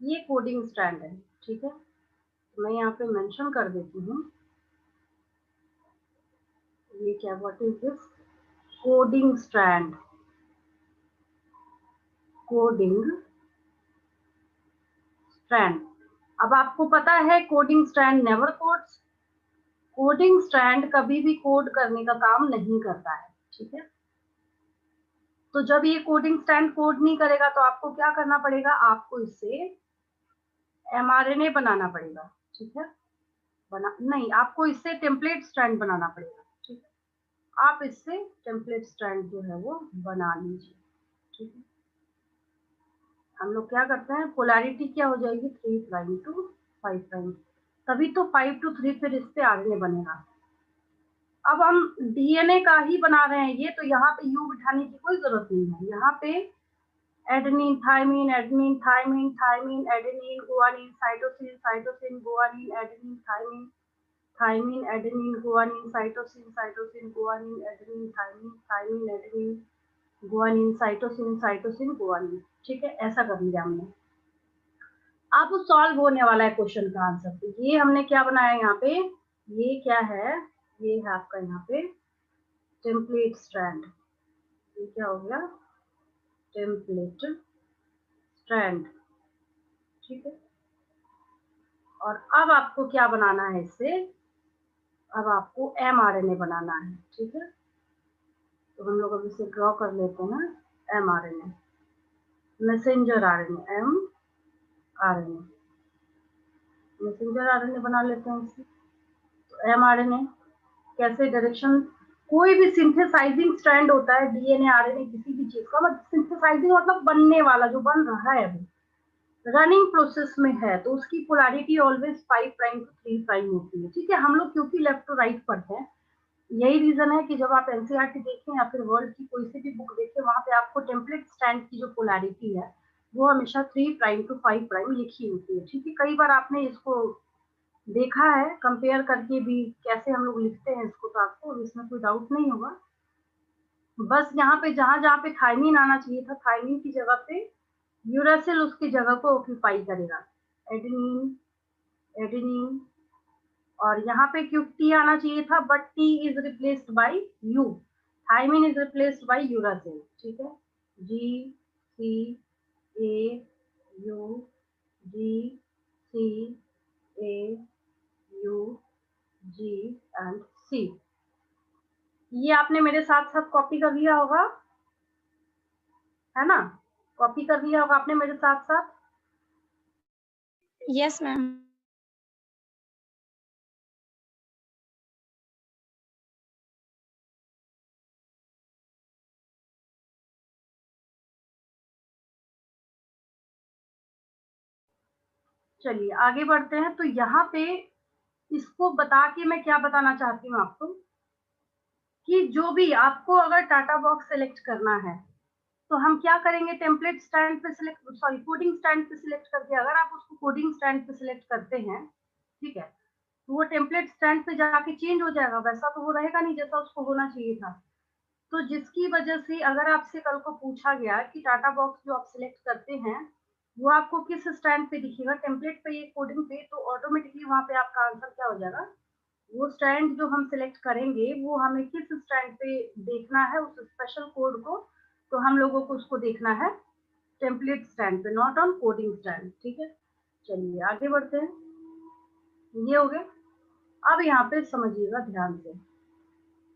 ये coding strand है, ठीक है। तो मैं यहाँ पे मेंशन कर देती हूँ, ये क्या, what is this, coding strand, coding strand. अब आपको पता है coding strand never codes, coding strand कभी भी कोड करने का काम नहीं करता है, ठीक है। तो जब ये कोडिंग स्ट्रैंड कोड नहीं करेगा तो आपको क्या करना पड़ेगा, आपको इससे mRNA बनाना पड़ेगा, ठीक है। नहीं, आपको इससे टेम्पलेट स्ट्रैंड बनाना पड़ेगा, ठीक है। आप इससे टेम्पलेट स्ट्रैंड जो है वो बना लीजिए, ठीक है। हम लोग क्या करते हैं, पोलैरिटी क्या हो जाएगी, 3 प्राइम टू 5 प्राइम, तभी तो 5 to 3 फिर इससे आरएनए बनेगा। अब हम डीएनए का ही बना रहे हैं ये, तो यहाँ पे यू बिठाने की कोई जरूरत नहीं है। यहाँ पे adenine thymine, adenine thymine, thymine adenine, guanine cytosine, cytosine guanine, adenine thymine, thymine adenine guanine cytosine, cytosine guanine adenine thymine, thymine adenine guanine cytosine, cytosine guanine, ठीक है। ऐसा कर लिया हमने। अब सॉल्व होने वाला है क्वेश्चन का आंसर। तो ये हमने क्या बनाया यहाँ पे, ये क्या है, ये है आपका यहाँ पे टेम्पलेट स्ट्रैंड। ये क्या हो गया, टेम्पलेट स्ट्रैंड, ठीक है। और अब आपको क्या बनाना है इससे, अब आपको mRNA बनाना है, ठीक है। तो हम लोग अब इसे ड्रॉ कर लेते हैं, mRNA, messenger RNA, mRNA, messenger RNA बना लेते हैं इसे। तो mRNA कैसे, डायरेक्शन, कोई भी सिंथेसाइजिंग स्ट्रैंड होता है डीएनए आरएनए किसी भी चीज का, मतलब सिंथेसाइजिंग मतलब बनने वाला, जो बन रहा है अभी रनिंग प्रोसेस में है, तो उसकी polarity always 5 prime to 3 prime होती है, ठीक है। हम लोग क्योंकि लेफ्ट टू राइट पढ़ते हैं, यही रीजन है कि जब आप एनसीईआरटी देखें या फिर वर्ल्ड की कोई सी भी बुक देखें, वहां पे आपको टेम्पलेट स्टैंड की जो पोलैरिटी है वो हमेशा 3 प्राइम टू 5 प्राइम लिखी होती है, ठीक है। कई बार आपने इसको देखा है कंपेयर करके भी कैसे हम लोग लिखते हैं इसको, तो आपको इसमें कोई डाउट नहीं होगा। बस यहाँ पे जहां जहां पे थाइमिन आना चाहिए था, थाइमिन की जगह पे यूरासिल उसकी जगह को ऑक्यूपाई करेगा, एडेनिन, एडेनिन। और यहाँ पे क्यों टी आना चाहिए था, but T is replaced by U, thymine is replaced by uracil, ठीक है। G C A U, G C A U, G and C. ये आपने मेरे साथ साथ कॉपी कर लिया होगा, है ना, कॉपी कर लिया होगा आपने मेरे साथ साथ। Yes ma'am. चलिए आगे बढ़ते हैं। तो यहाँ पे इसको बता के मैं क्या बताना चाहती हूँ आपको, कि जो भी आपको अगर टाटा बॉक्स सेलेक्ट करना है तो हम क्या करेंगे, टेम्पलेट स्टैंड पे सिलेक्ट, सॉरी कोडिंग स्टैंड पे सिलेक्ट करके अगर आप उसको कोडिंग स्टैंड पे सिलेक्ट करते हैं, ठीक है, तो वो टेम्पलेट स्टैंड पे जाके चेंज हो जाएगा, वैसा तो वो रहेगा नहीं जैसा उसको होना चाहिए था। तो जिसकी वजह से अगर आपसे कल को पूछा गया कि टाटा बॉक्स जो आप सिलेक्ट करते हैं वो आपको किस स्टैंड पे दिखेगा, टेम्पलेट पे या कोडिंग पे, तो ऑटोमेटिकली वहां पे आपका आंसर क्या हो जाएगा, वो स्टैंड जो हम सिलेक्ट करेंगे वो हमें किस स्टैंड पे देखना है उस स्पेशल कोड को, तो हम लोगों को उसको देखना है टेम्पलेट स्टैंड पे, नॉट ऑन कोडिंग स्टैंड, ठीक है। चलिए आगे बढ़ते हैं, ये हो गए। अब यहाँ पे समझिएगा ध्यान से,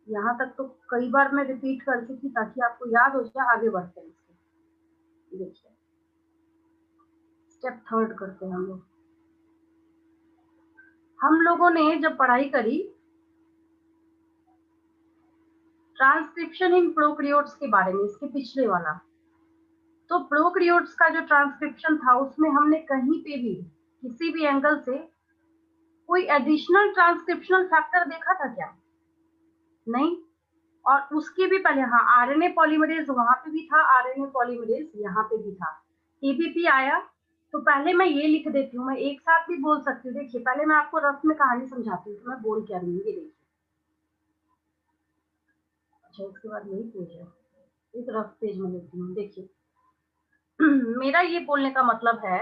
यहाँ तक तो कई बार मैं रिपीट कर चुकी ताकि आपको याद हो जाए। आगे बढ़ते हैं इसके, देखिए स्टेप थर्ड करते हैं हम लोग। हम लोगों ने जब पढ़ाई करी ट्रांसक्रिप्शन इन प्रोकैरियोट्स के बारे में, इसके पिछले वाला, तो प्रोकैरियोट्स का जो ट्रांसक्रिप्शन था उसमें हमने कहीं पे भी किसी भी एंगल से कोई एडिशनल ट्रांसक्रिप्शनल फैक्टर देखा था क्या, नहीं। और उसके भी पहले, हाँ, आरएनए पॉलीमरेज वहां पे भी था, आरएनए पॉलीमरेज यहाँ पे भी था, टीपीपी आया। तो पहले मैं ये लिख देती हूँ, मैं एक साथ भी बोल सकती हूँ। देखिए पहले मैं आपको रफ में कहानी समझाती हूँ, तो मैं बोल क्या रही हूँ, ये देखिए। अच्छा उसके बाद यही पेज है, एक रफ पेज में लिखती हूँ, देखिए। मेरा ये बोलने का मतलब है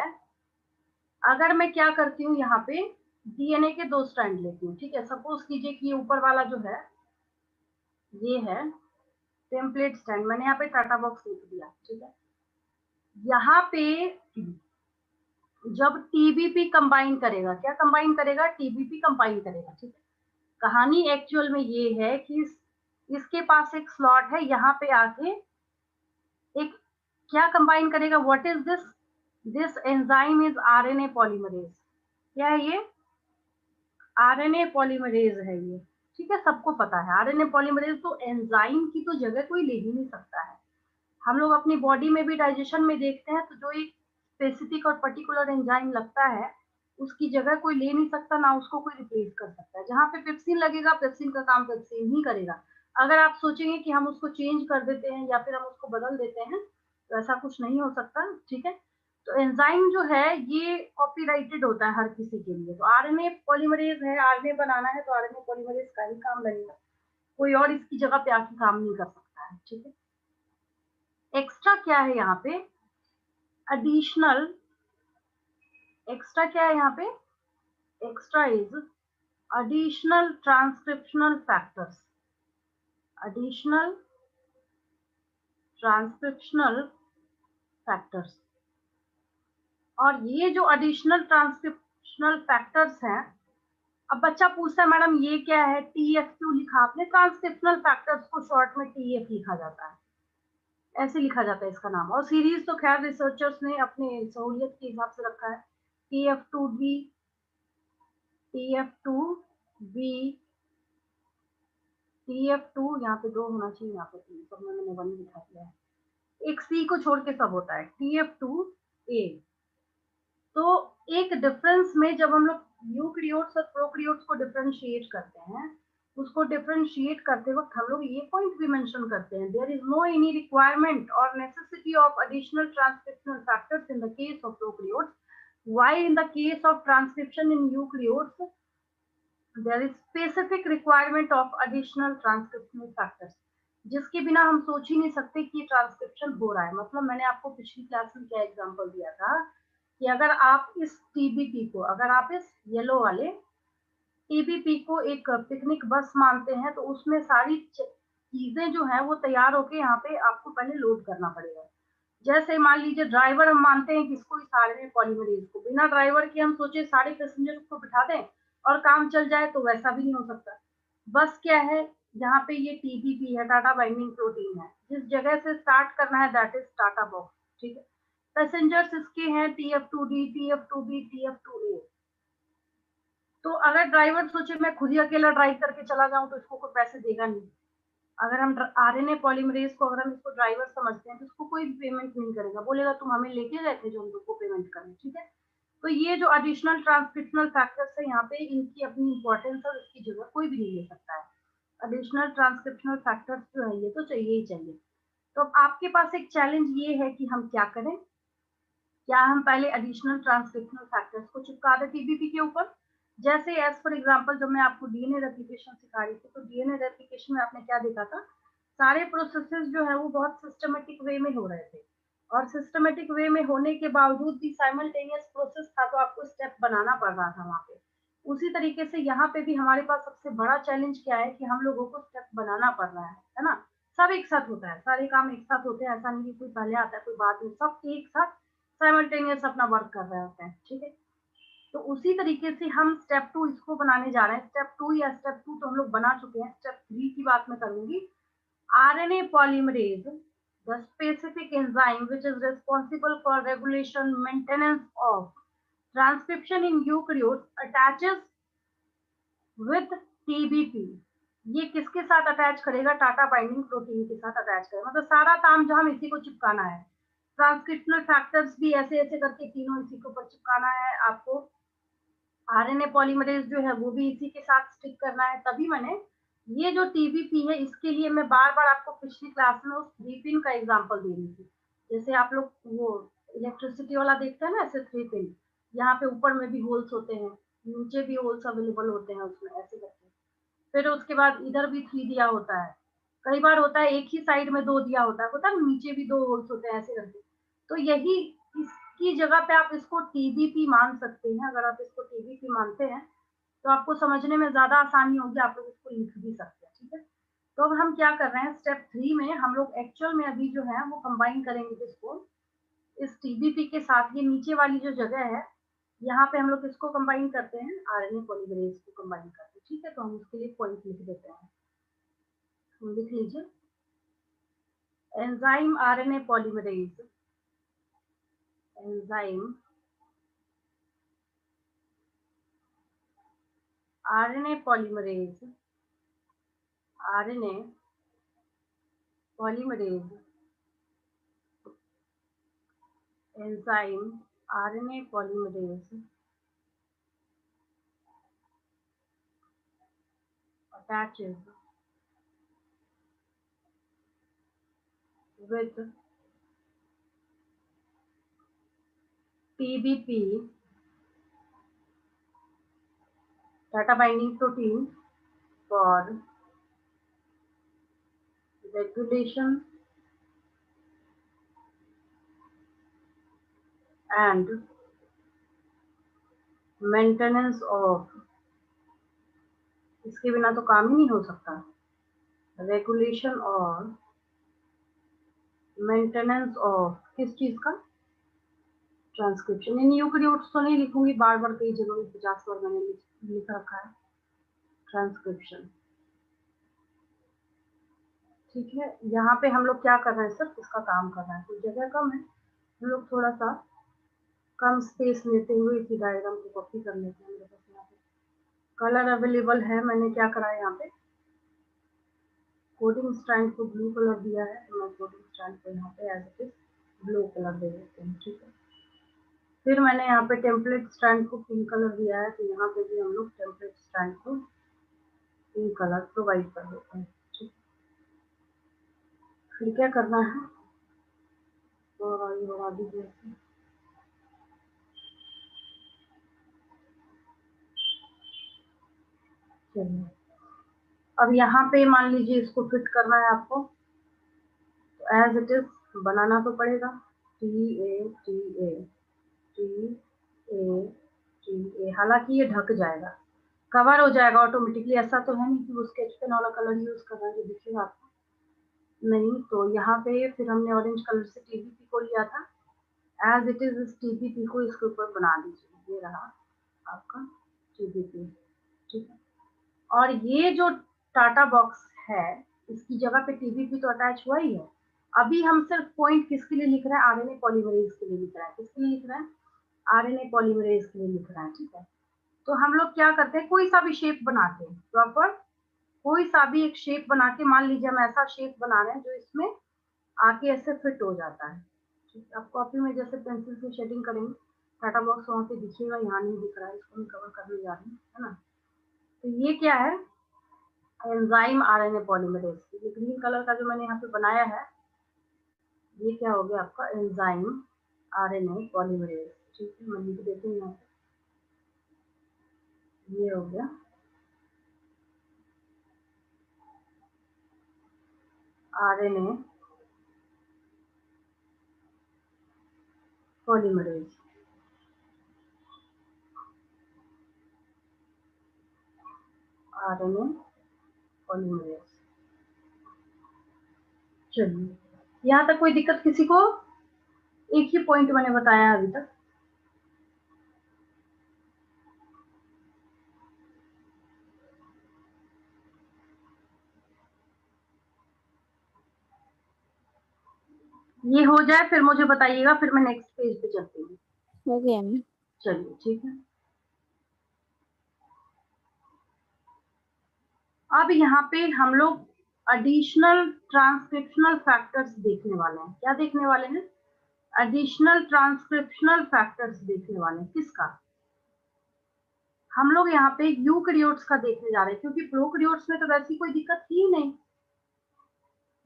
अगर मैं क्या करती हूँ यहाँ पे डीएनए के 2 स्ट्रैंड लेती हूँ, ठीक है। सपोज कीजिए कि ये ऊपर वाला जो है ये है टेम्पलेट स्ट्रैंड, मैंने यहाँ पे टाटा बॉक्स लिख दिया, ठीक है। यहाँ पे जब टीबीपी कंबाइन करेगा, क्या कंबाइन करेगा, टीबीपी कंबाइन करेगा, ठीक है। कहानी एक्चुअल में ये है कि इसके पास एक स्लॉट है, यहाँ पे आके एक क्या कंबाइन करेगा, what is this, this enzyme is RNA polymerase. क्या है ये, आरएनए पॉलीमरेज है ये, ठीक है। सबको पता है आरएनए पॉलीमरेज, तो एंजाइम की तो जगह कोई ले ही नहीं सकता है। हम लोग अपनी बॉडी में भी डाइजेशन में देखते हैं, तो जो एक स्पेसिफिक और पर्टिकुलर एंजाइम लगता है उसकी जगह कोई ले नहीं सकता, ना उसको कोई रिप्लेस कर सकता है। जहाँ पे पेप्सिन लगेगा, पेप्सिन का काम पेप्सिन ही करेगा। अगर आप सोचेंगे कि हम उसको चेंज कर देते हैं या फिर हम उसको बदल देते हैं, तो ऐसा कुछ नहीं हो सकता, ठीक है। तो एंजाइम जो है ये कॉपीराइटेड होता है हर किसी के लिए। तो आरएनए पॉलीमरेज है, आरएनए बनाना है तो आरएनए पॉलीमरेज का ही काम लगेगा, कोई और इसकी जगह पे आके काम नहीं कर सकता है, ठीक है। एक्स्ट्रा क्या है यहाँ पे, एडिशनल, एक्स्ट्रा क्या है यहाँ पे, extra is additional transcriptional factors, additional transcriptional factors। और ये जो additional transcriptional factors हैं, अब बच्चा पूछता है मैडम ये क्या है, TF क्यों लिखा आपने, ट्रांसक्रिप्शनल फैक्टर्स को शॉर्ट में TF लिखा जाता है, ऐसे लिखा जाता है इसका नाम। और सीरीज तो खैर रिसर्चर्स ने अपने सहूलियत के हिसाब से रखा है, TF2B, TF2B, TF2, यहाँ पे 2 होना चाहिए, यहाँ पे 3, सब में मैंने 1 लिखा दिया है, एक C को छोड़ के सब होता है, TF2A। तो एक डिफरेंस में जब हम लोग यूकैरियोट्स और प्रोकैरियोट्स को डिफरेंशिएट करते हैं, उसको डिफरेंशिएट करते वक्त हम लोग ये पॉइंट भी मेंशन करते हैं, there is no any requirement और necessity of additional transcriptional factors in the case of prokaryotes, while in the case of transcription in eukaryotes there is specific requirement of additional transcriptional factors, जिसके बिना हम सोच ही नहीं सकते कि transcription हो रहा है। मतलब मैंने आपको पिछली क्लास में क्या एग्जांपल दिया था कि अगर आप इस टीबीपी को, अगर आप इस येलो वाले टीबीपी को एक पिकनिक बस मानते हैं, तो उसमें सारी चीजें जो है वो तैयार होके यहाँ पे आपको पहले लोड करना पड़ेगा। जैसे मान लीजिए ड्राइवर हम मानते हैं किसको, इस आरएनए पॉलीमरेज को, बिना ड्राइवर के हम सोचे सारे पैसेंजर को बिठा दें और काम चल जाए, तो वैसा भी नहीं हो सकता। बस क्या है, यहाँ पे ये टीबीपी है, टाटा बाइंडिंग प्रोटीन है, जिस जगह से स्टार्ट करना है दैट इज टाटा बॉक्स, ठीक है। पैसेंजर्स इसके हैं TF2D, TF2B, TF2A। तो अगर ड्राइवर सोचे मैं खुद ही अकेला ड्राइव करके चला जाऊं, तो इसको कोई पैसे देगा नहीं। अगर हम आरएनए पॉलीमरेज को अगर हम इसको ड्राइवर समझते हैं, तो इसको कोई पेमेंट नहीं करेगा, बोलेगा तुम हमें लेके गए थे जो हम लोग को पेमेंट करें, ठीक है। तो ये जो एडिशनल ट्रांसक्रिप्शनल फैक्टर्स है यहाँ पे, इनकी अपनी इंपॉर्टेंस और इसकी जगह कोई भी नहीं ले सकता है। एडिशनल ट्रांसक्रिप्शनल फैक्टर्स जो है ये तो चाहिए ही चाहिए। तो अब आपके पास एक चैलेंज ये है कि हम क्या करें, क्या हम पहले एडिशनल ट्रांसक्रिप्शनल फैक्टर्स को चिपका दें टीबीपी के ऊपर। जैसे एज फॉर एग्जांपल जब मैं आपको डीएनए रेप्लिकेशन सिखा रही थी, तो डीएनए रेप्लिकेशन में आपने क्या देखा था, सारे प्रोसेसेस जो है वो बहुत सिस्टमेटिक वे में हो रहे थे, और सिस्टमेटिक वे में होने के बावजूद भी साइमल्टेनियस प्रोसेस था, तो आपको स्टेप बनाना पड़ रहा था वहाँ पे। उसी तरीके से यहाँ पे भी हमारे पास सबसे बड़ा चैलेंज क्या है कि हम लोगों को स्टेप बनाना पड़ रहा है ना। सब एक साथ होता है, सारे काम एक साथ होते हैं, ऐसा नहीं कि कोई पहले आता है कोई बाद में, सब एक साथ साइमल्टेनियस अपना वर्क कर रहे होते हैं, ठीक है। तो उसी तरीके से हम स्टेप 2 इसको बनाने जा रहे हैं। स्टेप 2 या स्टेप 2 तो हम लोग बना चुके हैं, स्टेप 3 की बात मैं करूंगी। RNA polymerase, the specific enzyme which is responsible for regulation maintenance of transcription in eukaryotes attaches with TBP. ये किसके साथ अटैच करेगा, टाटा बाइंडिंग प्रोटीन के साथ अटैच करेगा, मतलब सारा काम जो हम इसी को चिपकाना है। ट्रांसक्रिप्शनल फैक्टर्स भी ऐसे ऐसे करके तीनों इसी के ऊपर चिपकाना है आपको। आरएनए पॉलीमरेज जो है वो भी इसी के साथ स्टिक करना है। तभी मैंने ये जो टीबीपी है इसके लिए मैं बार बार आपको पिछली क्लास में उस 3 पिन का एग्जांपल दे रही थी। जैसे आप लोग वो इलेक्ट्रिसिटी वाला देखते हैं ना, ऐसे 3 पिन, यहाँ पे ऊपर में भी होल्स होते हैं, नीचे भी होल्स अवेलेबल होते हैं उसमें, ऐसे करके। फिर उसके बाद इधर भी 3 दिया होता है, कई बार होता है एक ही साइड में 2 दिया होता है नीचे भी 2 होल्स होते हैं, ऐसे करके। तो यही इस की जगह पे आप इसको TBP मान सकते हैं। अगर आप इसको TBP मानते हैं तो आपको समझने में ज्यादा आसानी होगी, आप लोग इसको लिख भी सकते हैं, ठीक है। तो अब हम क्या कर रहे हैं, स्टेप 3 में हम लोग एक्चुअल में अभी जो है वो कंबाइन करेंगे किसको, इस TBP के साथ। ये नीचे वाली जो जगह है यहाँ पे हम लोग किसको कंबाइन करते हैं, RNA पॉलीमरेज को कंबाइन करते हैं, ठीक है। तो हम उसके लिए पॉइंट लिख देते हैं, लिख लीजिए enzyme RNA polymerase, enzyme RNA polymerase, RNA polymerase, enzyme RNA polymerase attaches with TBP, data binding protein, for regulation and maintenance of, इसके बिना तो काम ही नहीं हो सकता, रेगुलेशन और मेंटेनेंस ऑफ किस चीज का, ट्रांसक्रिप्शन। इन यूकैरियोट्स तो नहीं लिखूंगी बार बार, कई जगह 50 बार मैंने लिख रखा है ट्रांसक्रिप्शन, ठीक है। यहाँ पे हम लोग क्या कर रहे हैं, सिर्फ इसका काम कर रहे हैं, तो जगह कम है, हम लोग थोड़ा सा कम स्पेस लेते हुए इसी डायग्राम को कॉपी कर लेते हैं। मेरे पास यहाँ पे कलर अवेलेबल है, मैंने क्या करा है, यहाँ पे कोडिंग स्ट्रैंड को ब्लू कलर दिया है, तो मैं कोडिंग स्ट्रैंड को यहाँ पे as it is blue colour दे देते हैं, ठीक है। फिर मैंने यहाँ पे टेम्पलेट स्ट्रैंड को पिंक कलर दिया है, तो यहाँ पे भी हम लोग टेम्पलेट स्ट्रैंड को पिंक कलर प्रोवाइड कर देते हैं, ठीक। फिर क्या करना है, तो आगे बढ़ा दीजिए। चलिए अब यहाँ पे मान लीजिए इसको फिट करना है आपको, तो एज इट इज बनाना तो पड़ेगा, TA, हालांकि ये ढक जाएगा, कवर हो जाएगा ऑटोमेटिकली, ऐसा तो है नहीं कि वो स्केच पेन वाला कलर यूज कर रहा है, ये दिखेगा आपको नहीं। तो यहाँ पे फिर हमने ऑरेंज कलर से TBP को लिया था, एज इट इज इस TBP को इसके ऊपर बना दीजिए, ये रहा आपका TBP, ठीक है। और ये जो टाटा बॉक्स है इसकी जगह पे TBP तो अटैच हुआ ही है। अभी हम सिर्फ पॉइंट किसके लिए लिख रहे हैं, RNA पॉलीमरेज के लिए लिख रहे हैं, किसके लिए लिख रहे हैं, RNA पॉलीमरेज के लिए लिख रहे हैं, ठीक है। तो हम लोग क्या करते हैं, कोई सा भी शेप बनाते हैं प्रॉपर, कोई सा भी एक शेप बना के, मान लीजिए हम ऐसा शेप बना रहे हैं जो इसमें आके ऐसे फिट हो जाता है, ठीक है। आप कॉपी में जैसे पेंसिल से शेडिंग करेंगे, टाटा बॉक्स वहां पे दिखेगा, यहाँ नहीं दिख रहा है, इसको मैं कवर करने जा रही हूँ, है ना। तो ये क्या है, एंजाइम RNA पॉलीमरेज, ये ग्रीन कलर का जो मैंने यहाँ पे बनाया है, ये क्या हो गया आपका एंजाइम RNA पॉलीमरेज, ठीक है। मैं लिख देती हूँ यहाँ पे, ये हो गया RNA पॉलीमरेज, RNA पॉलीमरेज। चलिए यहाँ तक कोई दिक्कत किसी को, एक ही पॉइंट मैंने बताया अभी तक, ये हो जाए फिर मुझे बताइएगा, फिर मैं नेक्स्ट पेज पे चलती हूँ। हो गया मैम। चलिए ठीक है। अब यहाँ पे हम लोग एडिशनल ट्रांसक्रिप्शनल फैक्टर्स देखने वाले हैं, क्या देखने वाले हैं, एडिशनल ट्रांसक्रिप्शनल फैक्टर्स देखने वाले हैं, किसका, हम लोग यहाँ पे यूकैरियोट्स का देखने जा रहे हैं, क्योंकि प्रोकैरियोट्स में तो वैसी कोई दिक्कत थी ही नहीं।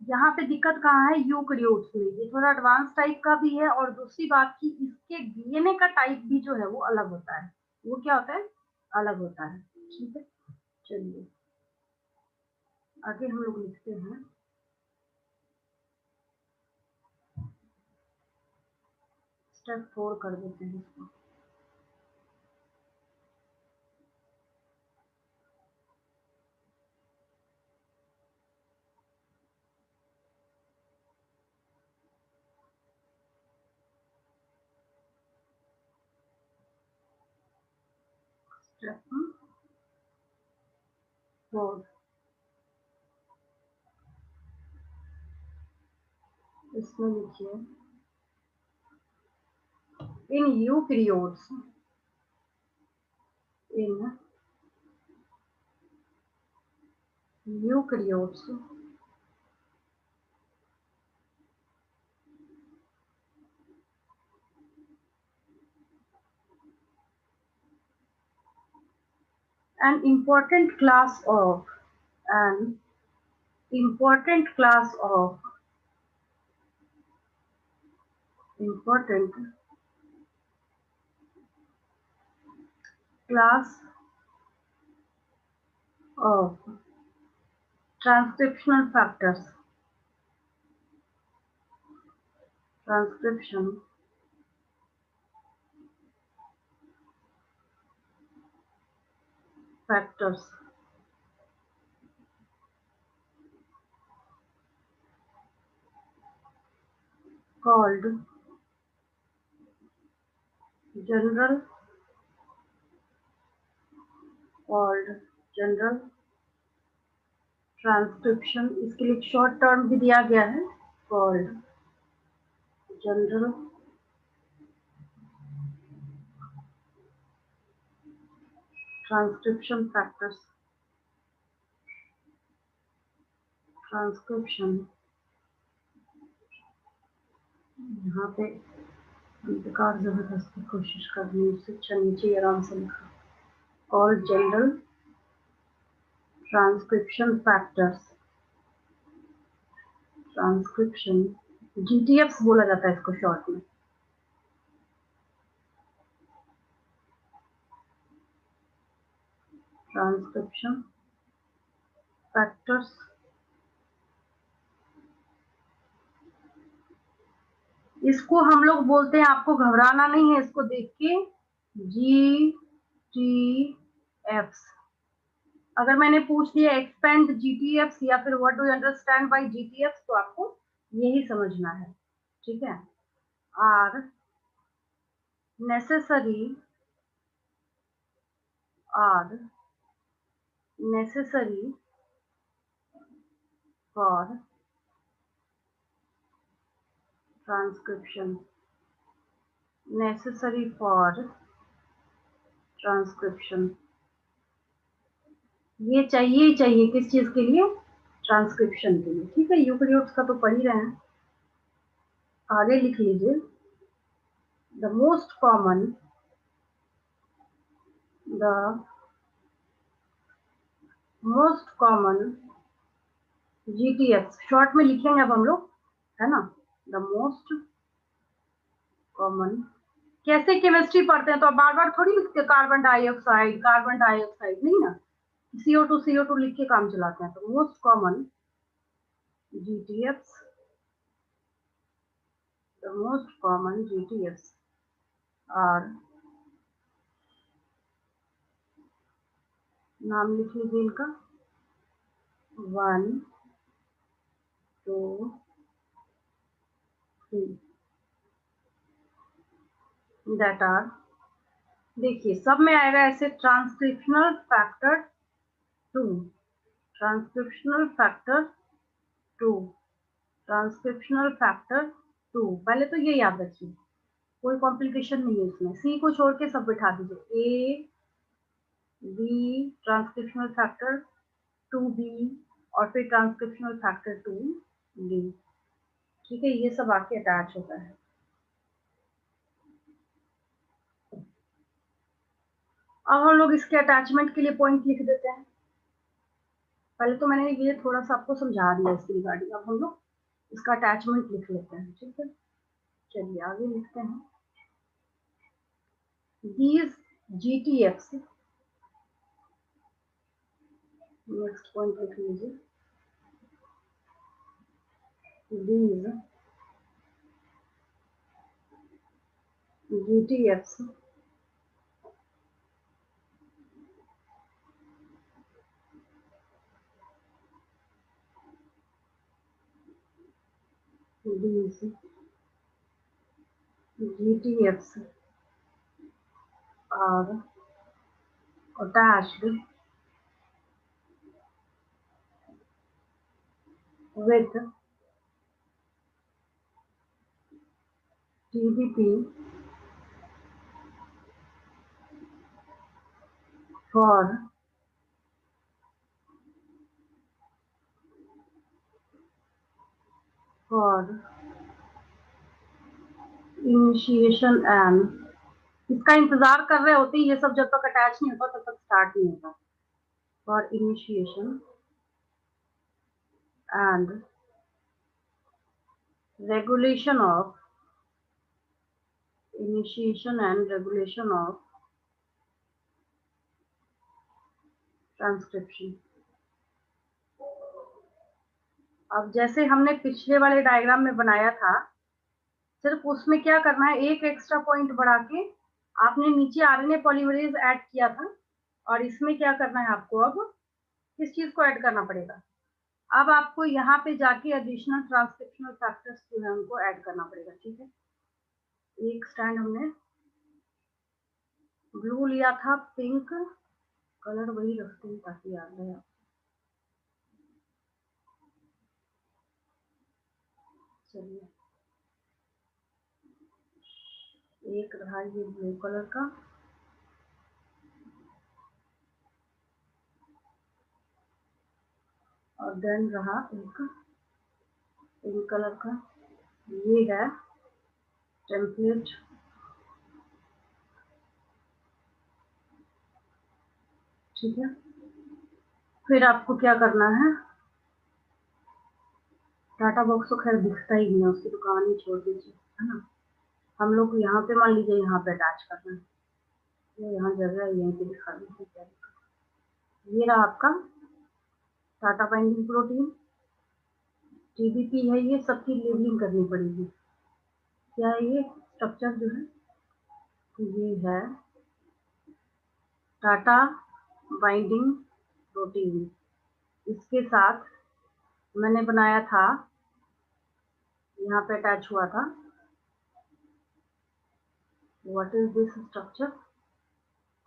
यहाँ पे दिक्कत कहाँ है, यूकैरियोट्स में, ये थोड़ा एडवांस टाइप का भी है, और दूसरी बात की इसके DNA का टाइप भी जो है वो अलग होता है, वो क्या होता है, अलग होता है, ठीक है। चलिए आगे हम लोग लिखते हैं, स्टेप 4 कर देते हैं इसको। स्टेप 4 इसमें लिखिए in eukaryotes an important class of an important class of important class of transcriptional factors transcription factors called general transcription, इसके लिए शॉर्ट टर्म भी दिया गया है called general transcription factors. Transcription यहाँ पे बेकार जबरदस्ती कोशिश करनी, उससे अच्छा नीचे आराम से लिखा called general transcription factors. Transcription GTFs बोला जाता है इसको शॉर्ट में। ट्रांसक्रिप्शन फैक्टर्स इसको हम लोग बोलते हैं, आपको घबराना नहीं है इसको देख के, GTFs। अगर मैंने पूछ लिया एक्सपेंड GTFs या फिर what do you understand by GTFs तो आपको यही समझना है, ठीक है। Are necessary for transcription, necessary for transcription. ये चाहिए ही चाहिए किस चीज के लिए? ट्रांसक्रिप्शन के लिए, ठीक है। यूकैरियोट्स का तो पढ़ ही रहे हैं। आगे लिख लीजिए the most common GTFs short में लिखेंगे अब हम लोग, है ना। द मोस्ट कॉमन, कैसे केमिस्ट्री पढ़ते हैं तो अब बार बार थोड़ी लिखते कार्बन डाइऑक्साइड नहीं ना, CO2 लिख के काम चलाते हैं। तो most common GTFs, the most common GTFs are, नाम लिख लीजिए इनका 1 2 3 that are, देखिए सब में आएगा ऐसे transcriptional factor 2, transcriptional factor 2, transcriptional factor 2। पहले तो ये याद रखिए, कोई कॉम्प्लिकेशन नहीं है इसमें। सी को छोड़ के सब बिठा दीजिए, A B transcriptional factor 2B और फिर ट्रांसक्रिप्शनल फैक्टर 2D, ठीक है। ये सब आके अटैच होता है। अब हम लोग इसके अटैचमेंट के लिए पॉइंट लिख देते हैं। पहले तो मैंने ये थोड़ा सा आपको समझा दिया इसकी रिगार्डिंग, अब हम लोग इसका अटैचमेंट लिख लेते हैं, ठीक है। चलिए आगे लिखते हैं। These GTFs, नेक्स्ट पॉइंट लिख लीजिए, these GTFs these GTFs are attached with TDP for initiation and, इसका इंतजार कर रहे होते हैं ये सब, जब तक अटैच नहीं होता तब तक स्टार्ट नहीं होता। For initiation and regulation of transcription. अब जैसे हमने पिछले वाले डायग्राम में बनाया था, सिर्फ उसमें क्या करना है, एक एक्स्ट्रा पॉइंट बढ़ा के आपने नीचे आरएनए पॉलीमरेज ऐड किया था, और इसमें क्या करना है आपको, अब किस चीज को ऐड करना पड़ेगा, अब आपको यहाँ पे जाके एडिशनल ट्रांसक्रिप्शनल फैक्टर्स जो है उनको ऐड करना पड़ेगा। ठीक है, एक स्टैंड हमने ब्लू लिया था, पिंक कलर वही रखते हैं ताकि याद रहे। चलिए, एक रहा ये ब्लू कलर का, और देन रहा एक पिंक कलर का। ये है टेम्पलेट। ठीक है, फिर आपको क्या करना है, डाटा बॉक्स तो खैर दिखता ही नहीं है, उसकी दुकान ही छोड़ दीजिए, है ना। हम लोग यहाँ पे मान लीजिए यहाँ पे अटैच करना है, यहाँ जगह है, यहीं पे दिखा दीजिए। ये रहा आपका टाटा बाइंडिंग प्रोटीन, टीबीपी है, ये सबकी लेबलिंग करनी पड़ेगी। क्या है ये स्ट्रक्चर जो है, ये है टाटा बाइंडिंग प्रोटीन। इसके साथ मैंने बनाया था, यहाँ पे अटैच हुआ था, what is this structure,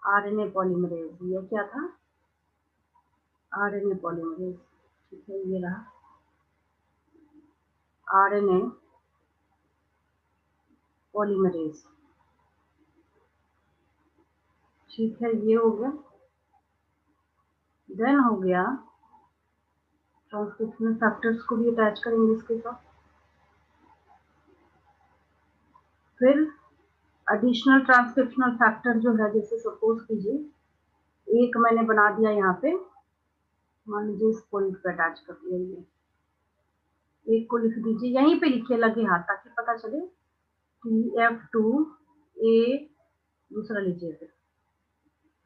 RNA polymerase. ये क्या था, आरएनए पॉलीमरेज। ठीक है, ये रहा आरएनए पॉलीमरेज। ठीक है, ये हो गया। देन हो गया ट्रांसक्रिप्शनल फैक्टर्स को भी अटैच करेंगे इसके साथ। फिर एडिशनल ट्रांसक्रिप्शनल फैक्टर जो है, जैसे सपोज कीजिए एक मैंने बना दिया यहाँ पे, मान लीजिए इस पॉइंट पे अटैच कर दिया, ये एक को लिख दीजिए, यहीं पे लिखिए लगे हाथ, ताकि पता चले TF2A दूसरा लीजिए।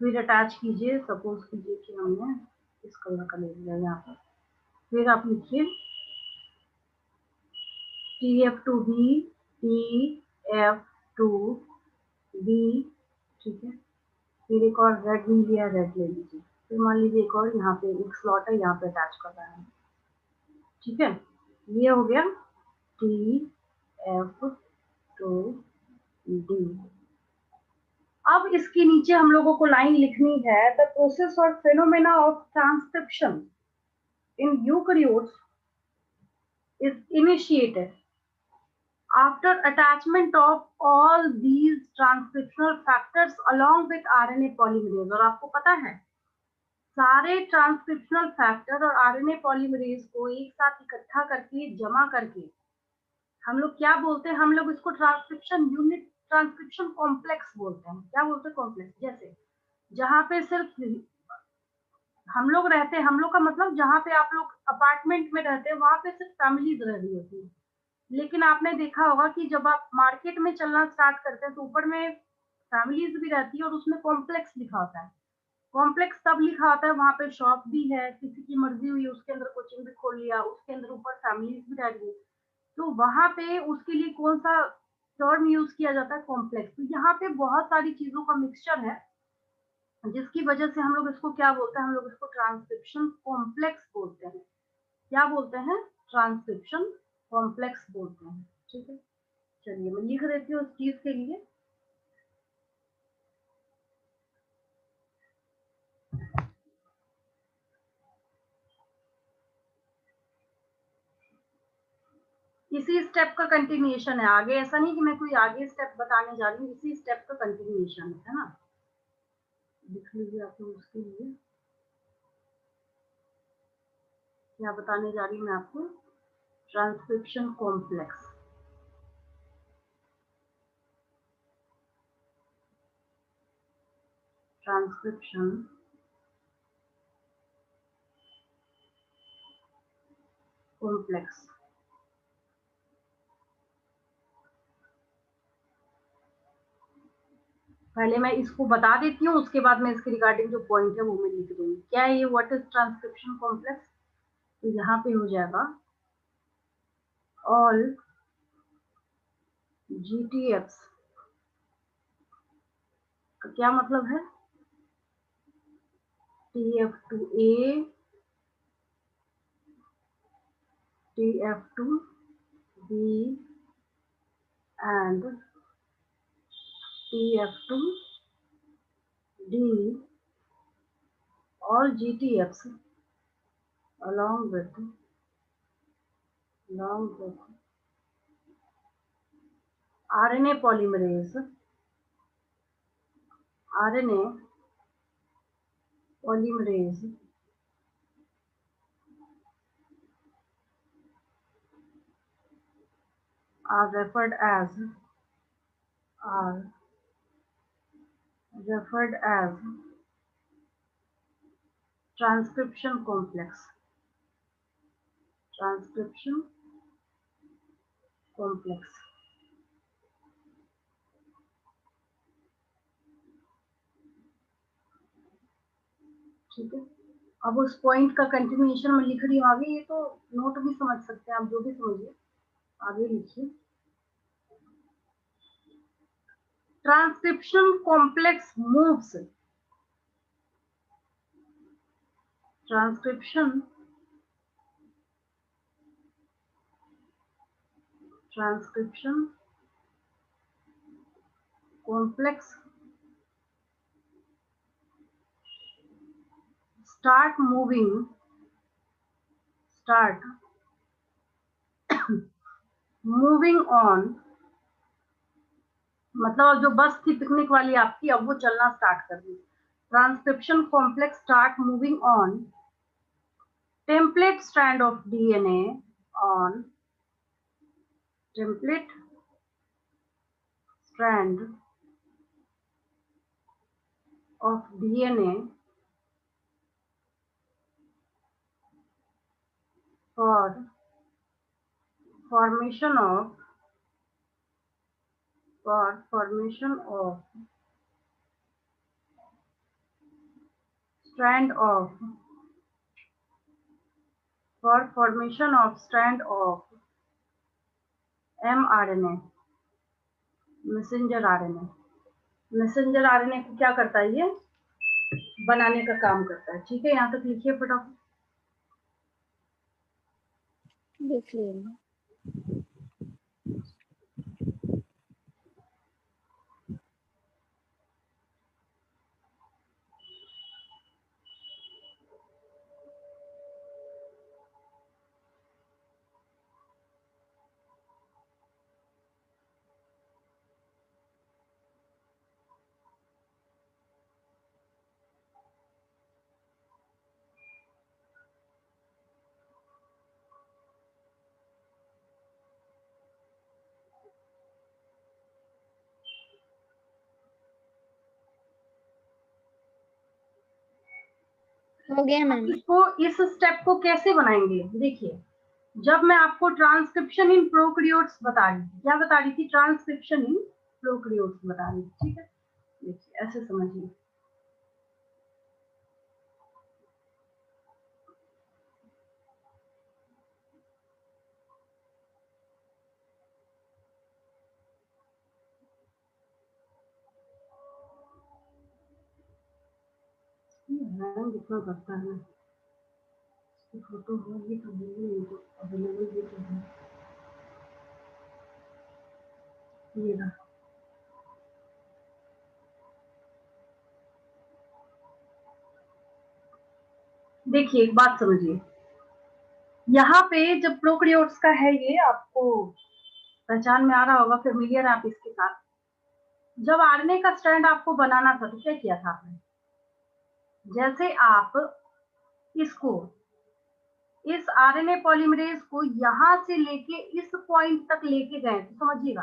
फिर अटैच कीजिए, सपोज कीजिए कि हमने इस कलर का ले लिया यहाँ पर, फिर आप लिखिए TF2B, TF2B। ठीक है, फिर एक और रेड भी लिया, रेड ले लीजिए। फिर मान लीजिए एक और यहाँ पे एक स्लॉट है, यहाँ पे अटैच कर रहा है। ठीक है, ये हो गया TF2D। अब इसके नीचे हम लोगों को लाइन लिखनी है, द प्रोसेस और phenomena of transcription in eukaryotes is initiated after attachment of all these transcriptional factors along with RNA polymerase। और आपको पता है सारे ट्रांसक्रिप्शनल फैक्टर और आरएनए पॉलीमरेज को एक साथ इकट्ठा करके जमा करके हम लोग क्या बोलते हैं, हम लोग इसको ट्रांसक्रिप्शन यूनिट, ट्रांसक्रिप्शन कॉम्प्लेक्स बोलते हैं। क्या बोलते हैं, कॉम्प्लेक्स। जैसे जहां पे सिर्फ हम लोग रहते हैं, हम लोग का मतलब जहां पे आप लोग अपार्टमेंट में रहते हैं वहां पे सिर्फ फैमिलीज रह रही होती है, लेकिन आपने देखा होगा कि जब आप मार्केट में चलना स्टार्ट करते हैं तो ऊपर में फैमिलीज भी रहती है और उसमें कॉम्प्लेक्स लिखा होता है। कॉम्प्लेक्स तब लिखा होता है वहां पे शॉप भी है, किसी की मर्जी हुई उसके अंदर कोचिंग भी खोल लिया, उसके अंदर ऊपर फैमिलीज भी रह रही है, तो वहां पे उसके लिए कौन सा टर्म यूज किया जाता है कॉम्प्लेक्स। तो यहाँ पे बहुत सारी चीजों का मिक्सचर है, जिसकी वजह से हम लोग इसको क्या बोलते हैं, हम लोग इसको ट्रांसक्रिप्शन कॉम्प्लेक्स बोलते हैं। क्या बोलते हैं? ट्रांसक्रिप्शन कॉम्प्लेक्स बोलते हैं। ठीक है, चलिए मैं लिख देती हूँ उस चीज के लिए। इसी स्टेप का कंटिन्यूएशन है आगे, ऐसा नहीं कि मैं कोई आगे स्टेप बताने जा रही हूँ, इसी स्टेप का कंटिन्यूएशन है ना। लिख लीजिए आप लोग उसके लिए क्या बताने जा रही हूँ मैं आपको, ट्रांसक्रिप्शन कॉम्प्लेक्स। Transcription complex. पहले मैं इसको बता देती हूँ, उसके बाद मैं इसके रिगार्डिंग जो पॉइंट है वो मैं लिख दूंगी। क्या है ये, व्हाट इज ट्रांसक्रिप्शन कॉम्प्लेक्स? तो यहाँ पे हो जाएगा ऑल GTFs का क्या मतलब है, TF2A, TF2B and TF2D, all GTFs along with RNA polymerase are referred as transcription complex। Transcription complex. ठीक है, अब उस पॉइंट का कंटिन्यूएशन में लिख रही हूँ आगे, ये तो नोट भी समझ सकते हैं आप, जो भी समझिए आगे लिखिए। Transcription complex moves, transcription complex start moving on, मतलब जो बस थी पिकनिक वाली आपकी, अब वो चलना स्टार्ट कर दी। Transcription complex start moving on template strand of DNA on template strand of DNA for formation of strand of mRNA, messenger RNA। Messenger RNA को क्या करता है, ये बनाने का काम करता है। ठीक है, यहाँ तक लिखिए फटाफट। लिख लेना। हो गया मैम। इसको, इस स्टेप को कैसे बनाएंगे, देखिए जब मैं आपको ट्रांसक्रिप्शन इन प्रोकैरियोट्स बता रही थी, क्या बता रही थी, ट्रांसक्रिप्शन इन प्रोकैरियोट्स बता रही थी। ठीक है, देखिए ऐसे समझिए। रैम कितना करता है, फोटो होगी तो नहीं तो अवेलेबल भी तो है। ये रहा। देखिए एक बात समझिए, यहाँ पे जब प्रोकैरियोट्स का है, ये आपको पहचान में आ रहा होगा, फेमिलियर आप इसके साथ। जब आरएनए का स्ट्रैंड आपको बनाना था तो क्या किया था आपने, जैसे आप इसको, इस आरएनए पॉलीमरेज को यहाँ से लेके इस पॉइंट तक लेके गए तो समझिएगा,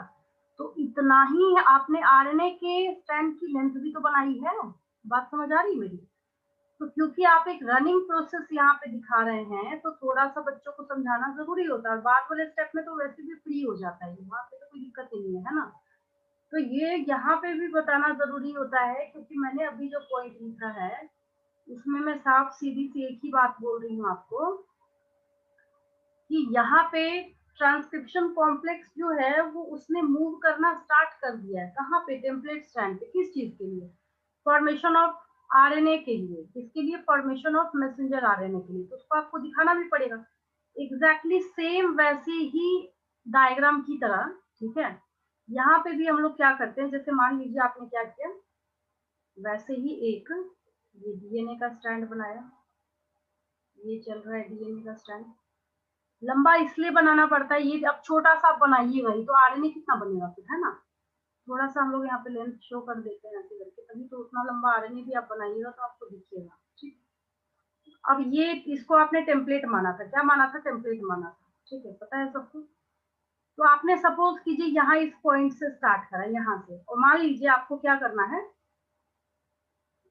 तो इतना ही आपने आरएनए के स्ट्रैंड की लेंथ भी तो बनाई है। बात समझ आ रही मेरी? तो क्योंकि आप एक रनिंग प्रोसेस यहाँ पे दिखा रहे हैं तो थोड़ा सा बच्चों को समझाना जरूरी होता है। बाद वाले स्टेप में तो वैसे भी फ्री हो जाता है, वहां पे तो कोई दिक्कत ही नहीं है ना। तो ये यहाँ पे भी बताना जरूरी होता है, क्योंकि मैंने अभी जो पॉइंट लिखा है उसमें मैं साफ सीधी सी एक ही बात बोल रही हूँ आपको कि यहाँ पे ट्रांसक्रिप्शन कॉम्प्लेक्स जो है वो उसने मूव करना स्टार्ट कर दिया है। कहाँ पे? टेम्पलेट स्ट्रैंड पे। किस चीज के लिए? फॉर्मेशन ऑफ आरएनए के लिए। किसके लिए? फॉर्मेशन ऑफ मैसेंजर आरएनए के लिए। तो उसको आपको दिखाना भी पड़ेगा एग्जैक्टली सेम वैसे ही डायग्राम की तरह। ठीक है, यहाँ पे भी हम लोग क्या करते हैं, जैसे मान लीजिए आपने क्या किया, वैसे ही एक ये डीएनए का स्ट्रैंड बनाया, ये चल रहा है डीएनए का स्ट्रैंड। लंबा इसलिए बनाना पड़ता है, ये अब छोटा सा आप बनाइएगा ही तो आरएनए कितना बनेगा फिर, है ना। थोड़ा सा हम लोग यहाँ पे लेंथ शो कर देते हैं ऐसे करके, तभी तो उतना लंबा आरएनए भी आप बनाइएगा तो आपको दिखेगा। ठीक, अब ये इसको आपने टेम्पलेट माना था, क्या माना था? टेम्पलेट माना था। ठीक है, पता है सबको। तो आपने सपोज कीजिए यहाँ इस पॉइंट से स्टार्ट करा, यहाँ से, और मान लीजिए आपको क्या करना है,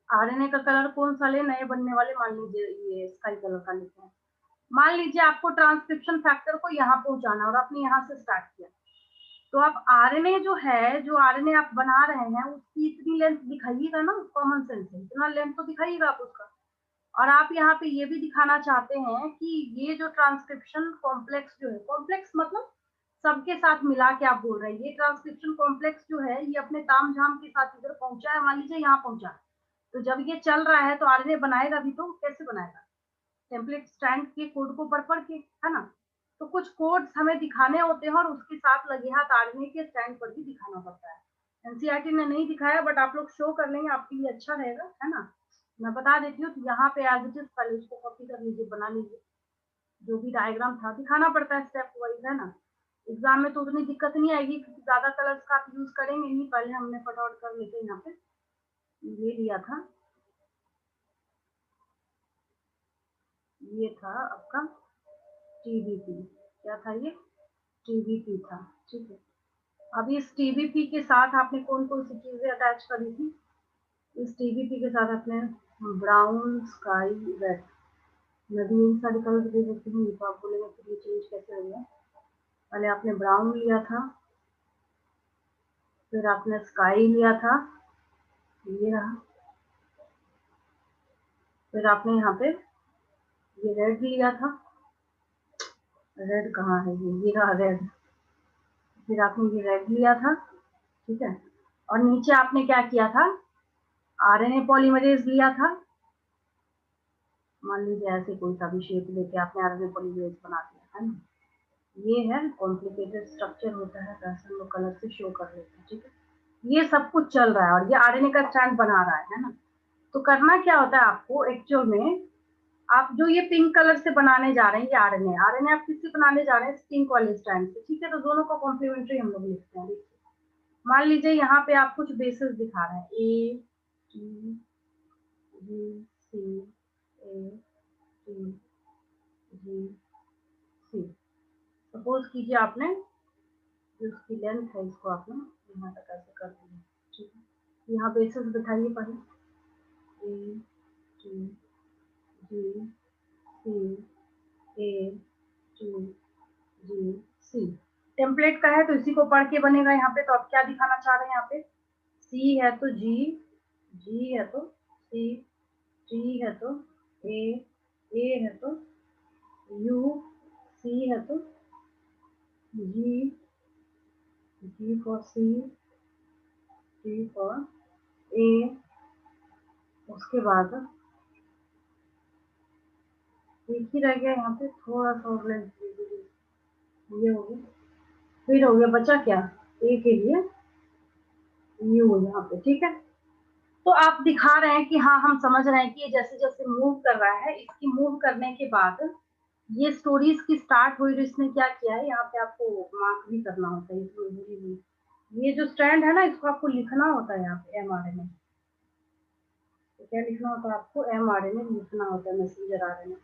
आरएनए का कलर कौन सा ले, नए बनने वाले, मान लीजिए ये स्काई कलर का लेते हैं। मान लीजिए आपको ट्रांसक्रिप्शन फैक्टर को यहाँ पहुंचाना और आपने यहाँ से स्टार्ट किया, तो आप आरएनए जो है, जो आरएनए आप बना रहे हैं उसकी इतनी लेंथ दिखाइएगा ना, कॉमन सेंस है, इतना लेंथ तो दिखाइएगा आप उसका। और आप यहाँ पे ये भी दिखाना चाहते हैं कि ये जो ट्रांसक्रिप्शन कॉम्प्लेक्स जो है, कॉम्प्लेक्स मतलब सबके साथ मिला के आप बोल रहे हैं, ये ट्रांसक्रिप्शन कॉम्प्लेक्स जो है ये अपने ताम झाम के साथ इधर पहुंचा है, मान लीजिए यहाँ पहुंचा, तो जब ये चल रहा है तो आरएनए बनाएगा भी, तो कैसे बनाएगा? टेम्पलेट स्ट्रैंड के कोड को पढ़ के, है ना। तो कुछ कोड्स हमें दिखाने होते हैं और उसके साथ लगे हाथ आरएनए के स्ट्रैंड पर भी दिखाना पड़ता है। एनसीईआरटी ने नहीं दिखाया, बट आप लोग शो कर लेंगे, आपके लिए अच्छा रहेगा, है ना। मैं बता देती हूँ, तो यहाँ पे एज इट इज पहले इसको कॉपी कर लीजिए, बना लीजिए, जो भी डायग्राम था दिखाना पड़ता है स्टेप वाइज, है ना। एग्जाम में तो उतनी दिक्कत नहीं आएगी क्योंकि ज्यादा कलर्स का आप यूज करेंगे नहीं। पहले हमने फटाफट कर लेते हैं, यहाँ पे ये लिया था, ये था आपका टीबीपी, क्या था ये? टीबीपी था। ठीक है, अब इस टीबीपी के साथ आपने कौन कौन सी चीजें अटैच करी थी? इस टीबीपी के साथ आपने ब्राउन, स्काई, रेड, मैं भी इन सारे कलर दे सकती हूँ, तो आप बोलेंगे फिर ये चेंज कैसे हो गया। पहले आपने ब्राउन लिया था, फिर आपने स्काई लिया था, ये रहा, फिर आपने यहाँ पे ये रेड लिया था, रेड कहाँ है, ये रहा रेड, फिर आपने ये रेड लिया था। ठीक है, और नीचे आपने क्या किया था, आरएनए पॉलीमरेज लिया था, मान लीजिए ऐसे कोई सा भी शेप लेके आपने आरएनए पॉलीमरेज बना दिया, है ना। ये है कॉम्प्लिकेटेड स्ट्रक्चर होता है, वैसे हम लोग कलर से शो कर लेते हैं। ठीक है, ये सब कुछ चल रहा है और ये आरएनए का स्ट्रैंड बना रहा है ना। तो करना क्या होता है आपको एक्चुअल में, आप जो ये पिंक कलर से बनाने जा रहे हैं, ये आरएनए, आरएनए आप किससे बनाने जा रहे हैं? पिंक वाले स्ट्रैंड से। ठीक है, तो दोनों को कॉम्प्लीमेंट्री हम लोग लिखते हैं। देखिए, मान लीजिए यहाँ पे आप कुछ बेसिस दिखा रहे हैं, A T G C, A T G C. Suppose कीजिए आपने जो उसकी लेंथ है इसको आपने यहाँ तक ऐसे कर दिया। ठीक है, यहाँ बेसिस बिठाइए पहले, A T G C, A T G C. Template का है तो इसी को पढ़ के बनेगा यहाँ पे। तो आप क्या दिखाना चाह रहे हैं यहाँ पे? सी है तो जी, जी है तो सी, टी है तो ए है तो यू, सी है तो G, G for C, T for A, उसके बाद एक ही रह गया यहाँ पे, थोड़ा सा और लेंथ दे दीजिए। ये हो गया, फिर हो गया, बचा क्या, ए के लिए यू यहाँ पे, ठीक है। तो आप दिखा रहे हैं कि हाँ हम समझ रहे हैं कि ये जैसे जैसे मूव कर रहा है, इसकी मूव करने के बाद ये स्टोरीज की स्टार्ट हुई, तो इसने क्या किया है, यहाँ पे आपको मार्क भी करना होता है इसमें। ये जो स्ट्रैंड है ना, इसको आपको लिखना होता है यहाँ पे mRNA। तो क्या लिखना होता है आपको, mRNA लिखना होता है, मैसेंजर RNA।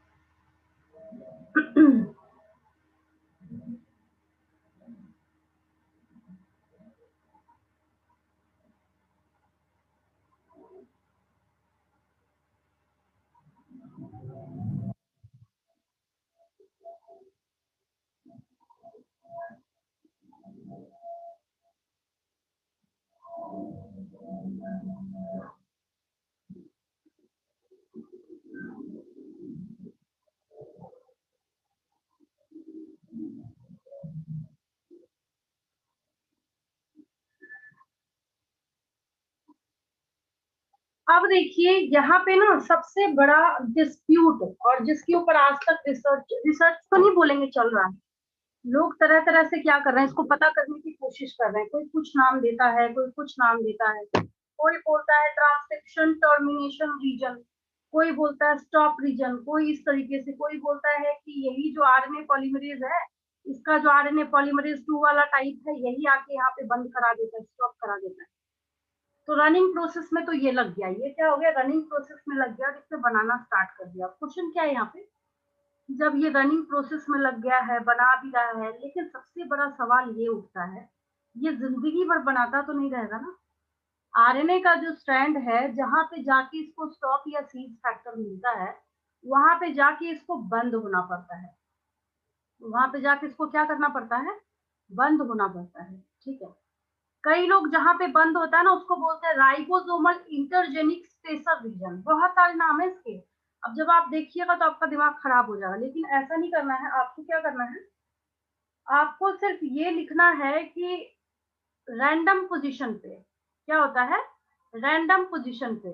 अब देखिए यहाँ पे ना सबसे बड़ा डिस्प्यूट, और जिसके ऊपर आज तक रिसर्च रिसर्च तो नहीं बोलेंगे, चल रहा है, लोग तरह तरह से क्या कर रहे हैं, इसको पता करने की कोशिश कर रहे हैं। कोई कुछ नाम देता है, कोई कुछ नाम देता है, कोई बोलता है ट्रांसक्रिप्शन टर्मिनेशन रीजन, कोई बोलता है स्टॉप रीजन, कोई इस तरीके से, कोई बोलता है कि यही जो आरएनए पॉलीमरेज है, इसका जो आरएनए पॉलीमरेज 2 वाला टाइप है, यही आके यहाँ पे बंद करा देता है, स्टॉप करा देता है। तो रनिंग प्रोसेस में तो ये लग गया, ये क्या हो गया, रनिंग प्रोसेस में लग गया और इसने बनाना स्टार्ट कर दिया। क्वेश्चन क्या है यहाँ पे, जब ये रनिंग प्रोसेस में लग गया है, बना भी रहा है, लेकिन सबसे बड़ा सवाल ये उठता है, ये जिंदगी भर बनाता तो नहीं रहेगा ना। आरएनए का जो स्ट्रैंड है, जहां पे जाके इसको स्टॉप या सीज फैक्टर मिलता है, वहां पे जाके इसको बंद होना पड़ता है, वहां पे जाके इसको क्या करना पड़ता है, बंद होना पड़ता है, ठीक है। कई लोग जहां पे बंद होता है ना, उसको बोलते हैं राइबोसोमल इंटरजेनिक स्पेसर रीजन, बहुत सारे नाम है इसके। अब जब आप देखिएगा तो आपका दिमाग खराब हो जाएगा, लेकिन ऐसा नहीं करना है। आपको क्या करना है, आपको सिर्फ ये लिखना है कि रैंडम पोजीशन पे क्या होता है, रैंडम पोजीशन पे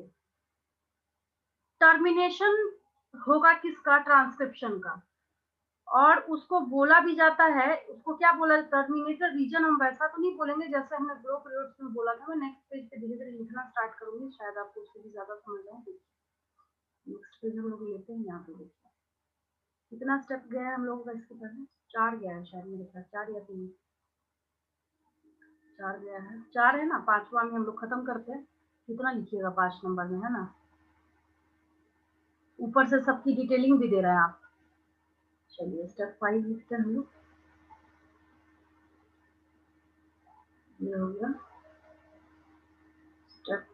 टर्मिनेशन होगा किसका, ट्रांसक्रिप्शन का। और उसको बोला भी जाता है, उसको क्या बोला, टर्मिनेटर रीजन। हम वैसा तो नहीं बोलेंगे जैसे हमने ग्रो पीरियड्स में बोला था। मैं नेक्स्ट पेज पे धीरे धीरे लिखना स्टार्ट करूंगी, शायद आपको उससे भी ज्यादा समझ आए। नेक्स्ट पेज हम लोग लेते हैं, यहाँ पे देखिए कितना स्टेप गया है हम लोगों का इसके पहले, 4 गया है शायद, मेरे ख्याल 4 या 3, 4 गया है, 4 है ना, 5वां में हम लोग खत्म करते हैं। कितना लिखिएगा 5 नंबर में, है ना, ऊपर से सबकी डिटेलिंग भी दे रहे हैं आप। चलिए स्टेप 5 लिखते हैं हम लोग, ये हो गया स्टेप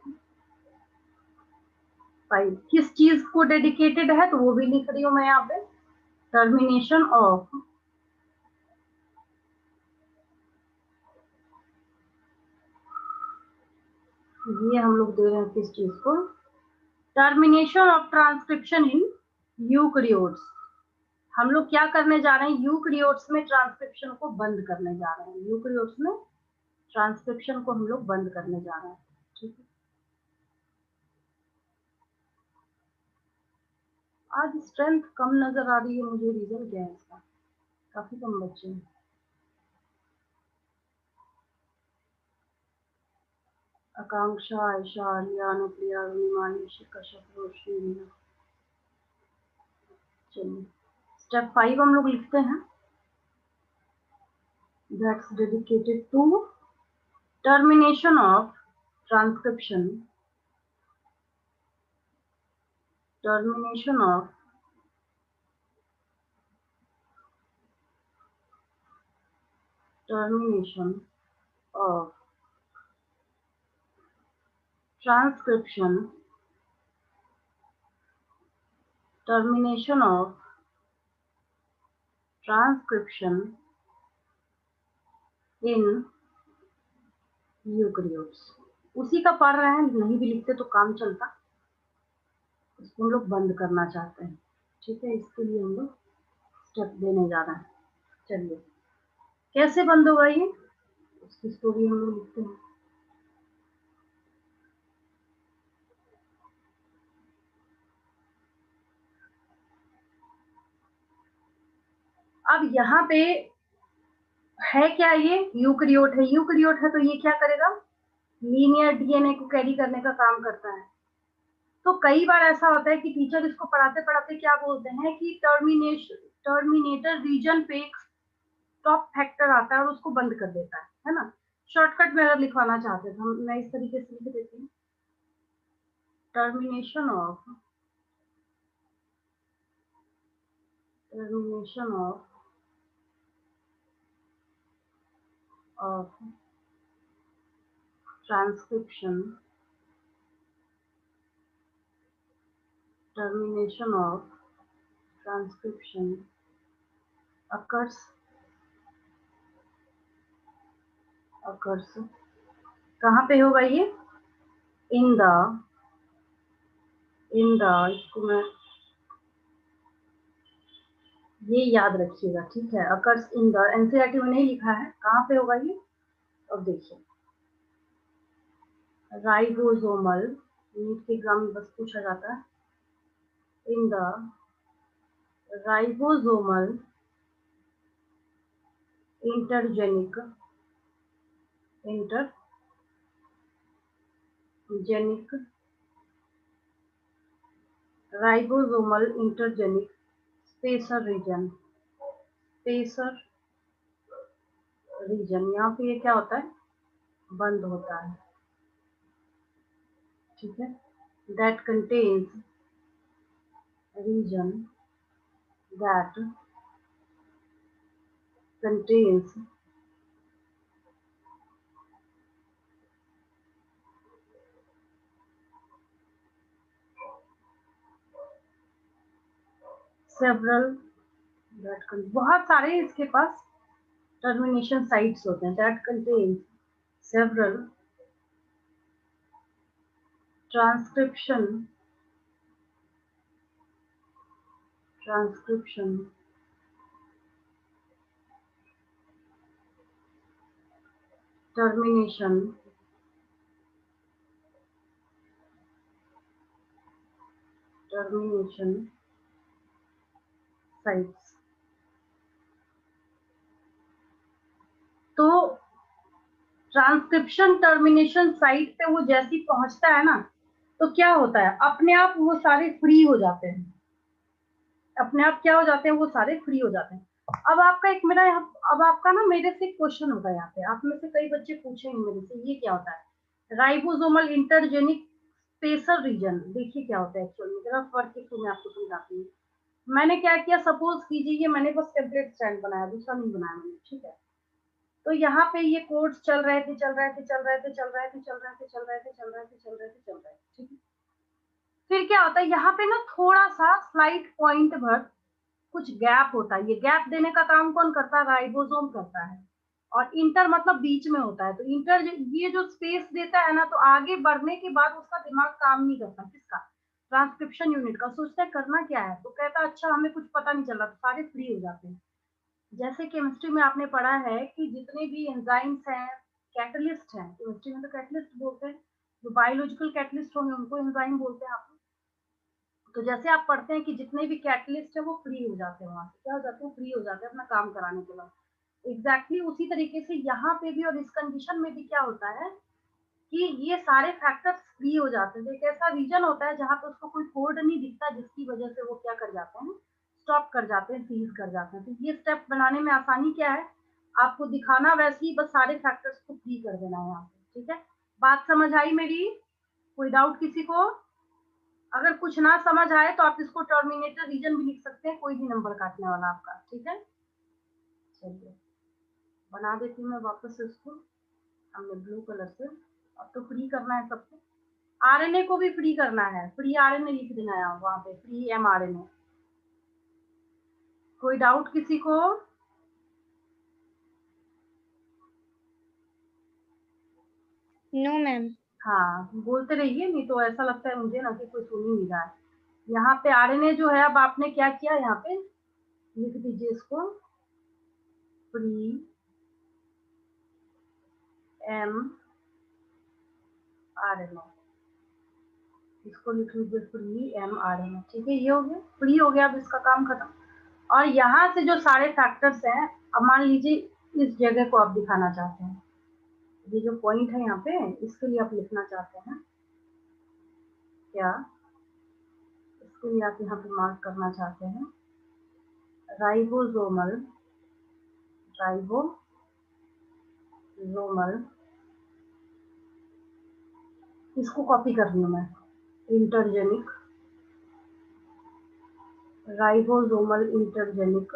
5। किस चीज को डेडिकेटेड है, तो वो भी लिख रही हूँ मैं यहाँ पे, टर्मिनेशन ऑफ ये हम लोग दे रहे हैं किस चीज को, termination of transcription in eukaryotes. हम लोग क्या करने जा रहे हैं, यूकैरियोट्स में ट्रांसक्रिप्शन को बंद करने जा रहे हैं, यूकैरियोट्स में ट्रांसक्रिप्शन को हम लोग बंद करने जा रहे हैं, ठीक है। आज स्ट्रेंथ कम नजर आ रही है मुझे, रीजन क्या है इसका, काफी कम बच्चे हैं। आकांक्षा, आयशा, आलिया, अनुप्रिया, विनिमानी, कश्यप, रोशनी। चलिए स्टेप 5 हम लोग लिखते हैं, that's dedicated to termination of transcription, termination of termination of transcription, termination of transcription in eukaryotes। उसी का पढ़ रहे हैं, नहीं भी लिखते तो काम चलता, इसको हम लोग बंद करना चाहते हैं, ठीक है। इसके लिए हम लोग स्टेप देने जा रहे हैं। चलिए कैसे बंद होगा ये, उसकी स्टोरी हम लोग लिखते हैं। अब यहाँ पे है क्या, ये यूकैरियोट है, यूकैरियोट है तो ये क्या करेगा, लीनियर डीएनए को कैरी करने का काम करता है। तो कई बार ऐसा होता है कि टीचर इसको पढ़ाते पढ़ाते क्या बोलते हैं कि टर्मिनेटर रीजन पे एक स्टॉप फैक्टर आता है और उसको बंद कर देता है ना। शॉर्टकट में अगर लिखवाना चाहते तो मैं इस तरीके से लिख देती हूँ, termination of transcription, termination of transcription occurs कहाँ पे होगा ये, इन द इसको मैं ये याद रखिएगा, ठीक है। occurs इन द, एनसीईआरटी में नहीं लिखा है कहाँ पे होगा ये। अब देखिए राइबोसोमल, नीट के एग्जाम में बस पूछा जाता है, in the ribosomal intergenic ribosomal intergenic spacer region, यहाँ पे ये क्या होता है, बंद होता है, ठीक है। That contains region that contains several, बहुत सारे इसके पास टर्मिनेशन साइट्स होते हैं। That contains several transcription termination sites. तो ट्रांसक्रिप्शन टर्मिनेशन साइट पे वो जैसी पहुंचता है ना, तो क्या होता है, अपने आप वो सारे फ्री हो जाते हैं, अपने आप क्या हो जाते हैं, वो सारे फ्री हो जाते हैं। अब आपका एक मेरा यहाँ, अब आपका ना मेरे से क्वेश्चन होगा यहाँ पे, आप में से कई बच्चे पूछेंगे मेरे से ये क्या होता है राइबोसोमल इंटरजेनिक स्पेसर रीजन। देखिए क्या होता है एक्चुअली, मेरा फर्क है, मैं आपको समझाती हूँ। मैंने क्या किया, सपोज कीजिए मैंने बस टेम्पलेट स्टैंड बनाया, दूसरा नहीं बनाया मैंने, ठीक है। तो यहाँ पे ये कोड्स चल रहे थे, ठीक है। फिर क्या होता है, यहाँ पे ना थोड़ा सा स्लाइट पॉइंट भर कुछ गैप होता है, ये गैप देने का काम कौन करता है, राइबोसोम करता है। और इंटर मतलब बीच में होता है, तो इंटर ये जो स्पेस देता है ना, तो आगे बढ़ने के बाद उसका दिमाग काम नहीं करता, किसका, ट्रांसक्रिप्शन यूनिट का। सोचता है करना क्या है, तो कहता है अच्छा हमें कुछ पता नहीं चल रहा, तो सारे फ्री हो जाते हैं। जैसे केमिस्ट्री में आपने पढ़ा है कि जितने भी एंजाइम्स हैं, कैटलिस्ट हैं, केमिस्ट्री में तो कैटलिस्ट बोलते हैं, जो बायोलॉजिकल कैटलिस्ट होंगे उनको एंजाइम बोलते हैं आप। तो जैसे आप पढ़ते हैं कि जितने भी कैटलिस्ट है वो फ्री हो जाते हैं, वहां से क्या हो जाते हैं, फ्री हो जाते हैं अपना काम कराने के बाद। एग्जैक्टली उसी तरीके से यहाँ पे भी और इस कंडीशन में भी क्या होता है कि ये सारे फैक्टर्स फ्री हो जाते हैं। एक ऐसा रीजन होता है जहाँ पे उसको कोई कोड नहीं दिखता, जिसकी वजह से वो क्या कर जाते हैं, स्टॉप कर जाते हैं, सीज कर जाते हैं। तो ये स्टेप बनाने में आसानी क्या है, आपको दिखाना वैसे ही, बस सारे फैक्टर्स को फ्री कर देना है यहाँ पे, ठीक है। बात समझ आई मेरी, कोई डाउट किसी को, अगर कुछ ना समझ आए तो आप इसको टर्मिनेटर रीजन भी लिख सकते हैं, कोई भी नंबर काटने वाला आपका, ठीक है। चलिए बना देती हूँ मैं वापस से इसको, हमने ब्लू कलर से। अब तो फ्री करना है सबको, आरएनए को भी फ्री करना है, फ्री आरएनए लिख देना है वहां पे, फ्री एमआरएनए। कोई डाउट किसी को, नो मैम। हाँ बोलते रहिए, नहीं तो ऐसा लगता है मुझे ना कि कोई सुन ही नहीं रहा है। यहाँ पे आरएनए जो है, अब आपने क्या किया, यहाँ पे लिख दीजिए इसको, फ्री एम आरएनए, इसको लिख लीजिए फ्री एमआरएनए, ठीक है। ये हो गया, फ्री हो गया, अब इसका काम खत्म। और यहाँ से जो सारे फैक्टर्स हैं, अब मान लीजिए इस जगह को आप दिखाना चाहते हैं, ये जो पॉइंट है यहाँ पे, इसके लिए आप लिखना चाहते हैं क्या, इसके लिए आप यहाँ पे मार्क करना चाहते हैं राइबोसोमल इसको कॉपी कर लूँ मैं, intergenic ribosomal intergenic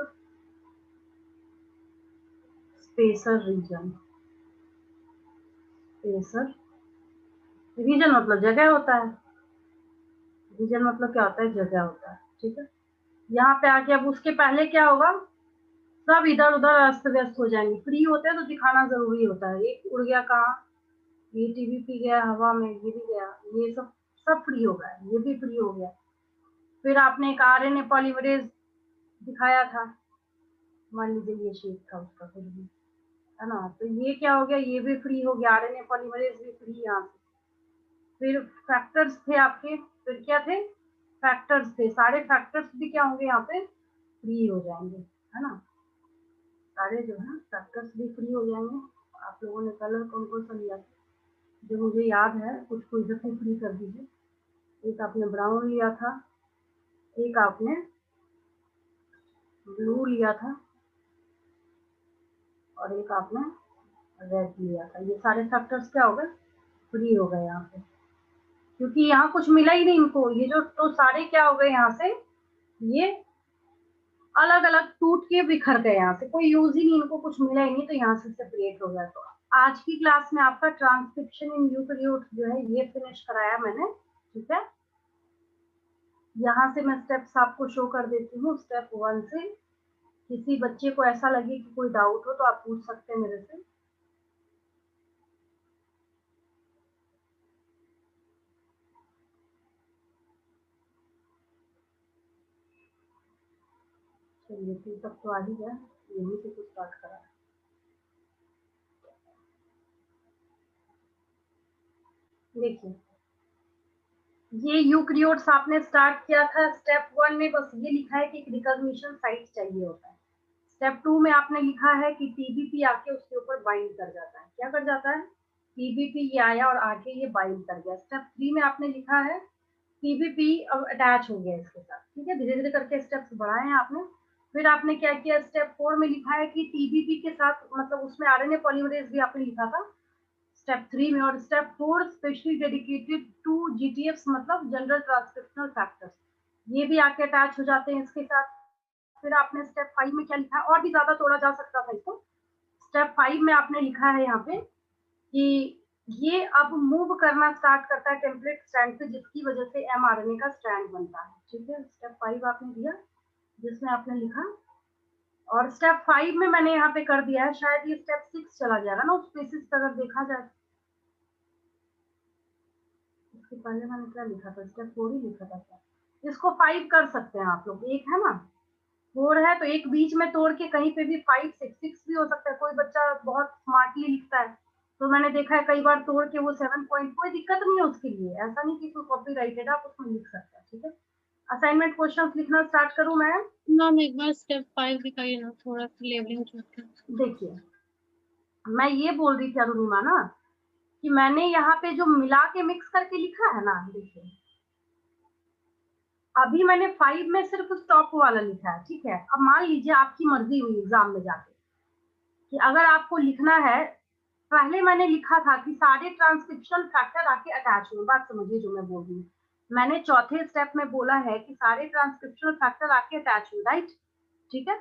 spacer region मतलब जगह होता है, रीजन मतलब क्या होता है, जगह होता है, ठीक है। यहाँ पे आके अब उसके पहले क्या होगा, सब इधर उधर अस्त व्यस्त हो जाएंगे, फ्री होते हैं तो दिखाना जरूरी होता है। एक उड़ गया कहाँ, ये टीवी गया हवा में, ये भी गया, ये सब फ्री हो गया, ये भी फ्री हो गया। फिर आपने एक आरएनए पॉलीमरेज दिखाया था, मान लीजिए ये शेप था उसका कुछ भी, है ना, तो ये क्या हो गया, ये भी फ्री हो गया, आरएनए पॉलीमरेज भी फ्री यहाँ से। फिर फैक्टर्स थे आपके, फिर क्या थे, फैक्टर्स थे, सारे फैक्टर्स भी क्या होंगे यहाँ पे, फ्री हो जाएंगे, है ना, सारे जो है फैक्टर्स भी फ्री हो जाएंगे। आप लोगों ने कलर कौन कौन सा लिया, जो मुझे याद है कुछ को इधर से फ्री कर दीजिए। एक आपने ब्राउन लिया था, एक आपने ब्लू लिया था, और एक आपने रेड लिया था। ये सारे फैक्टर्स क्या हो गए, फ्री हो गए यहाँ पे, क्योंकि यहाँ कुछ मिला ही नहीं इनको, ये जो तो सारे क्या हो गए यहाँ से, ये अलग अलग टूट के बिखर गए, यहाँ से कोई यूज ही नहीं, इनको कुछ मिला ही नहीं, तो यहाँ से सेपरेट हो गया। तो आज की क्लास में आपका ट्रांसक्रिप्शन इन यूकेरियोट्स जो है ये फिनिश कराया मैंने, ठीक है। यहाँ से मैं स्टेप्स आपको शो कर देती हूँ, स्टेप 1 से। किसी बच्चे को ऐसा लगे कि कोई डाउट हो तो आप पूछ सकते हैं मेरे से। चलिए फिर तक तो आ ही गया, यहीं से कुछ स्टार्ट करा। देखिए ये यूकेरियोट्स आपने स्टार्ट किया था, स्टेप 1 में बस ये लिखा है कि एक रिकॉग्निशन साइट चाहिए होता है। स्टेप 2 में आपने लिखा है कि टीबीपी आके उसके ऊपर बाइंड कर जाता है। क्या कर जाता है, टीबीपी ये आया और आके ये बाइंड कर गया। स्टेप 3 में आपने लिखा है टीबीपी अब अटैच हो गया इसके साथ, ठीक है। धीरे धीरे करके स्टेप्स बढ़ाए हैं आपने। फिर आपने क्या किया, स्टेप 4 में लिखा है कि टीबीपी के साथ मतलब उसमें आरएनए पॉलीमरेज भी आपने लिखा था स्टेप 3 में। और स्टेप 4 स्पेशली डेडिकेटेड टू जीटीएफ्स मतलब जनरल ट्रांसक्रिप्शनल फैक्टर्स, ये भी आके अटैच हो जाते हैं इसके साथ। फिर आपने स्टेप 5 में क्या लिखा है, और भी ज्यादा तोड़ा जा सकता था इसको। स्टेप 5 में आपने लिखा है यहाँ पे कि ये अब मूव करना स्टार्ट करता है टेम्पलेट स्ट्रैंड से, जिसकी वजह से एमआरएनए का स्ट्रैंड बनता है, ठीक है। स्टेप 5 आपने दिया जिसमें आपने लिखा, और स्टेप 5 में मैंने यहाँ पे कर दिया है, शायद ये स्टेप 6 चला जाएगा ना उस बेसिस पर अगर देखा जाए। इसके पहले मैंने क्या लिखा था, स्टेप 4 ही लिखा था क्या, इसको 5 कर सकते हैं आप लोग, एक है ना 4 है तो एक बीच में तोड़ के कहीं पे भी 5 6 भी हो सकता है। कोई बच्चा बहुत स्मार्टली लिखता है तो मैंने देखा है कई बार तोड़ के वो 7 पॉइंट, कोई दिक्कत नहीं है उसके लिए, ऐसा नहीं कि कोई कॉपीराइटेड आप उसमें लिख सकते हैं, ठीक है। असाइनमेंट क्वेश्चन लिखना स्टार्ट करूं मैं। मैम एक बार स्टेप 5 दिखाइए ना, थोड़ा लेबलिंग चेक कर। देखिए मैं ये बोल रही थी अरुणिमा ना कि मैंने यहाँ पे जो मिला के मिक्स करके लिखा है ना, देखिए अभी मैंने 5 में सिर्फ टॉप वाला लिखा है, ठीक है। अब मान लीजिए आपकी मर्जी हुई एग्जाम में जाके कि अगर आपको लिखना है, पहले मैंने लिखा था कि सारे ट्रांसक्रिप्शन फैक्टर आके अटैच हुए, बात समझिए जो मैं बोल रही हूँ। मैंने चौथे स्टेप में बोला है कि सारे ट्रांसक्रिप्शन फैक्टर आके अटैच हुए, राइट, ठीक है।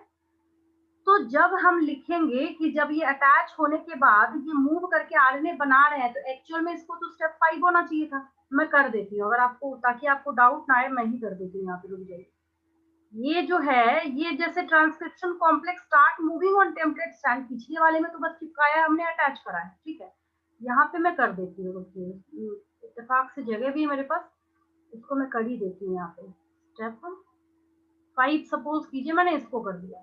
तो जब हम लिखेंगे कि जब ये अटैच होने के बाद ये मूव करके आरएनए बना रहे हैं, तो एक्चुअल में इसको तो स्टेप 5 होना चाहिए था। मैं कर देती हूँ अगर आपको, ताकि आपको डाउट ना आए, मैं ही कर देती हूँ, यहाँ पे रुक जाइए। ये जो है, ये जैसे transcription complex start moving on template strand, पिछले वाले में तो बस चिपकाया है हमने, अटैच करा है, ठीक है। यहाँ पे मैं कर देती हूँ, इत्तेफाक से जगह भी है मेरे पास, इसको मैं कर ही देती हूँ यहाँ पे। स्टेप 5 सपोज कीजिए मैंने इसको कर दिया,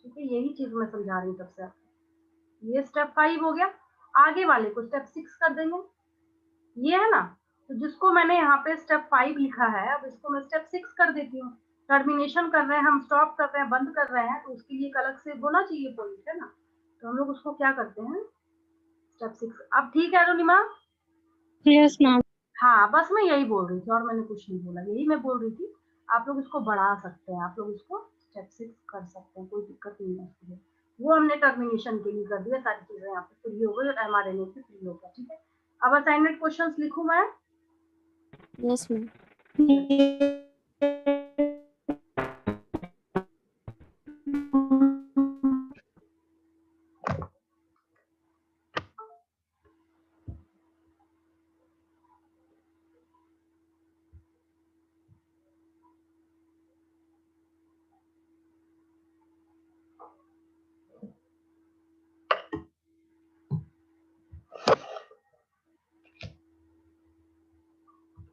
ठीक है। यही चीज मैं समझा रही हूँ तब से आपको। ये स्टेप 5 हो गया, आगे वाले को स्टेप 6 कर देंगे, ये है ना। तो जिसको मैंने यहाँ पे स्टेप 5 लिखा है, अब इसको मैं स्टेप 6 कर देती हूँ। टर्मिनेशन कर रहे हैं, हम स्टॉप कर रहे हैं, बंद कर रहे हैं, तो उसके लिए एक अलग से होना चाहिए पॉइंट, है ना। तो हम लोग उसको क्या करते हैं, स्टेप 6। अब ठीक है अरुणिमा? Yes ma'am. हाँ, बस मैं यही बोल रही थी और मैंने कुछ नहीं बोला, यही मैं बोल रही थी। आप लोग इसको बढ़ा सकते हैं, आप लोग इसको स्टेप 6 कर सकते हैं, कोई दिक्कत नहीं है उसके लिए। वो हमने टर्मिनेशन के लिए कर दिया, सारी चीजें यहाँ पे फ्री हो गई और mRNA से फ्री हो गया, ठीक है। अब असाइनमेंट क्वेश्चंस लिखूं मैं? Yes ma'am.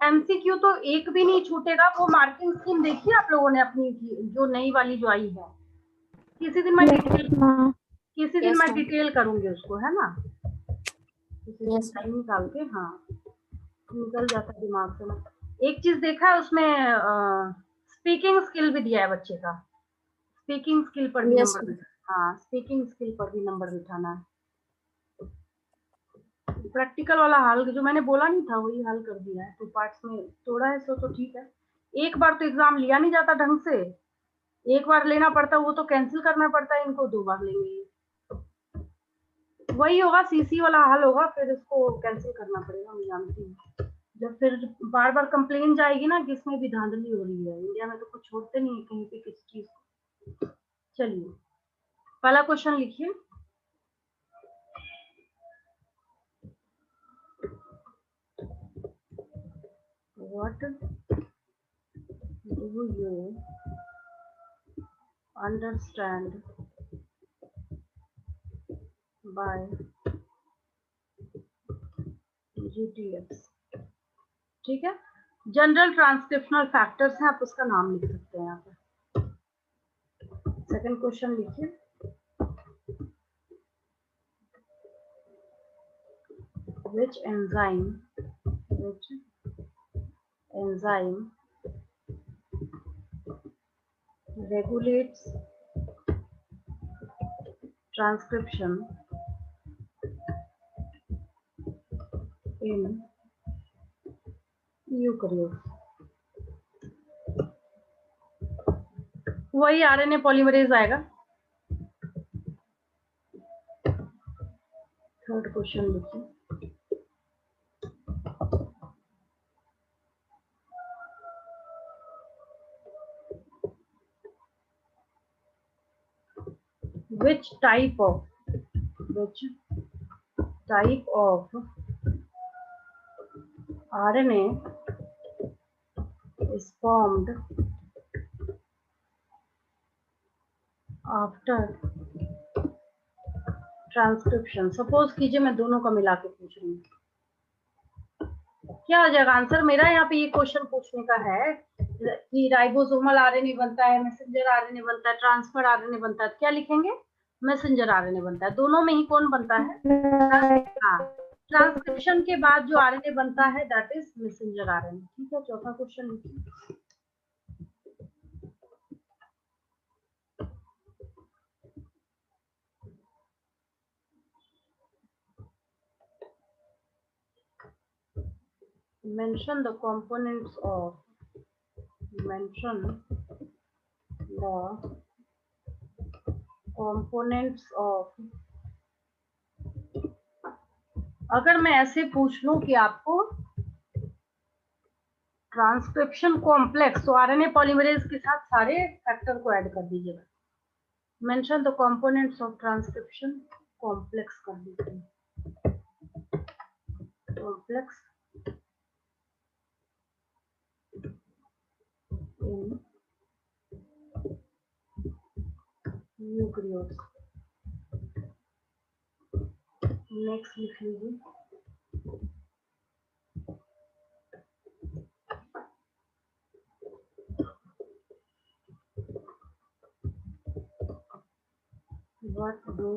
एमसीक्यू तो एक भी नहीं छूटेगा। वो मार्किंग स्कीम देखी आप लोगों ने अपनी जो नई वाली जो आई है? किसी दिन मैं Yes, ma'am. डिटेल करूंगी उसको, है ना। किसी दिन Yes, ma'am. टाइम निकाल के, हाँ, निकल जाता है दिमाग से ना। एक चीज देखा है उसमें, स्पीकिंग स्किल भी दिया है बच्चे का। स्पीकिंग स्किल पर भी Yes, नंबर, ma'am. हाँ, स्पीकिंग स्किल पर भी नंबर बिठाना है। प्रैक्टिकल वाला हल जो मैंने बोला नहीं था वही हल कर दिया है, 2 पार्ट्स में तोड़ा है, सो तो ठीक है। एक बार तो एग्जाम लिया नहीं जाता ढंग से, एक बार लेना पड़ता, वो तो कैंसिल करना पड़ता है, इनको 2 बार लेंगे। वही होगा, सीसी वाला हल होगा, फिर इसको कैंसिल करना पड़ेगा, मैं जानती हूँ। जब फिर बार बार कंप्लेन जाएगी ना कि इसमें भी धांधली हो रही है, इंडिया में तो कुछ छोड़ते नहीं है कहीं पे किसी चीज को। चलिए, पहला क्वेश्चन लिखिए। What do you understand by GTX? ठीक है, जनरल ट्रांसक्रिप्शनल फैक्टर्स हैं, आप उसका नाम लिख सकते हैं यहाँ पे। सेकंड क्वेश्चन लिखिए। which enzyme regulates transcription in eukaryotes? वही आरएनए पॉलीमरेज आएगा। थर्ड क्वेश्चन लिखिए। which type of RNA is formed after transcription? Suppose कीजिए मैं दोनों का मिला के पूछ रही हूँ, क्या हो जाएगा आंसर मेरा? यहाँ पे ये क्वेश्चन पूछने का है कि राइबोसोमल आरएनए बनता है, मैसेंजर आरएनए बनता है, ट्रांसफर आरएनए बनता है, क्या लिखेंगे? मैसेंजर आरएनए बनता है। दोनों में ही कौन बनता है? हाँ, ट्रांसक्रिप्शन के बाद जो आरएनए बनता है दैट इज मैसेंजर आरएनए। ठीक है, चौथा क्वेश्चन लिखिए। mention the components of अगर मैं ऐसे पूछ लूं कि आपको ट्रांसक्रिप्शन कॉम्प्लेक्स, तो आरएनए पॉलीमरेज के साथ सारे फैक्टर को ऐड कर दीजिएगा। Mention the components of transcription complex कर दीजिए। Complex in eukaryotes. नेक्स्ट लिख लीजिए। What do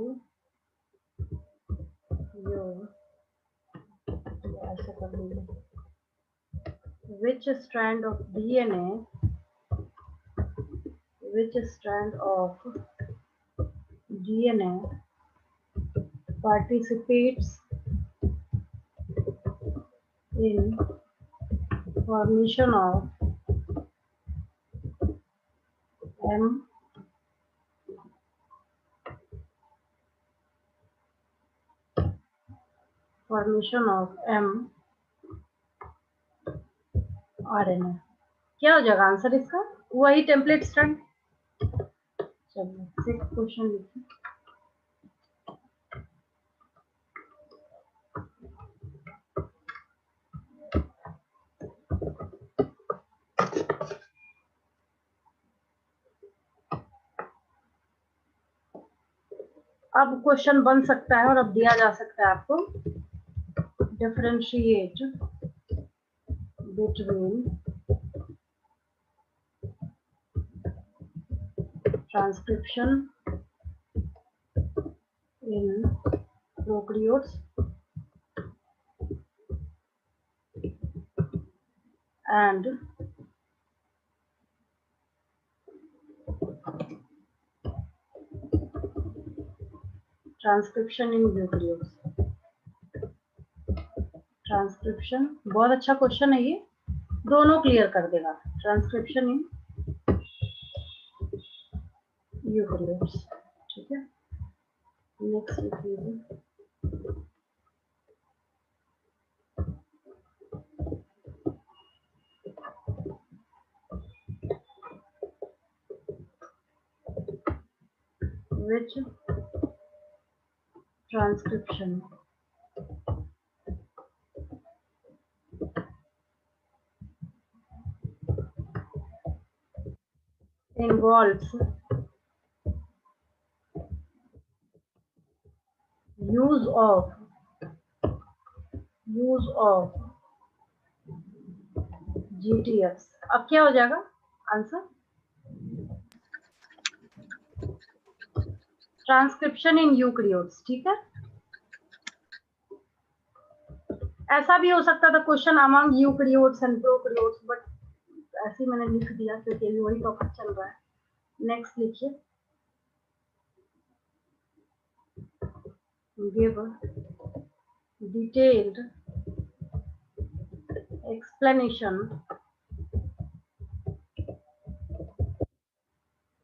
you ऐसा कर लीजिए। Which strand of DNA which strand of DNA participates in formation of M RNA? क्या हो जाएगा आंसर इसका? वही टेम्पलेट स्ट्रैंड। चलिए सिक्स क्वेश्चन लिखिए। अब क्वेश्चन बन सकता है और अब दिया जा सकता है आपको, differentiate between transcription in prokaryotes and transcription in eukaryotes. Transcription बहुत अच्छा क्वेश्चन है, ये दोनों क्लियर कर देगा। ट्रांसक्रिप्शन इन यूकेरियोट्स, ठीक है। नेक्स्ट लिखिए, which transcription involves use of GTFs। अब क्या हो जाएगा आंसर? ट्रांसक्रिप्शन इन यूकेरियोट्स, ठीक है। ऐसा भी हो सकता था question among eukaryotes and prokaryotes, but ऐसे ही मैंने लिख दिया क्योंकि अभी वही टॉपिक चल रहा है। नेक्स्ट लिखिए, give detailed explanation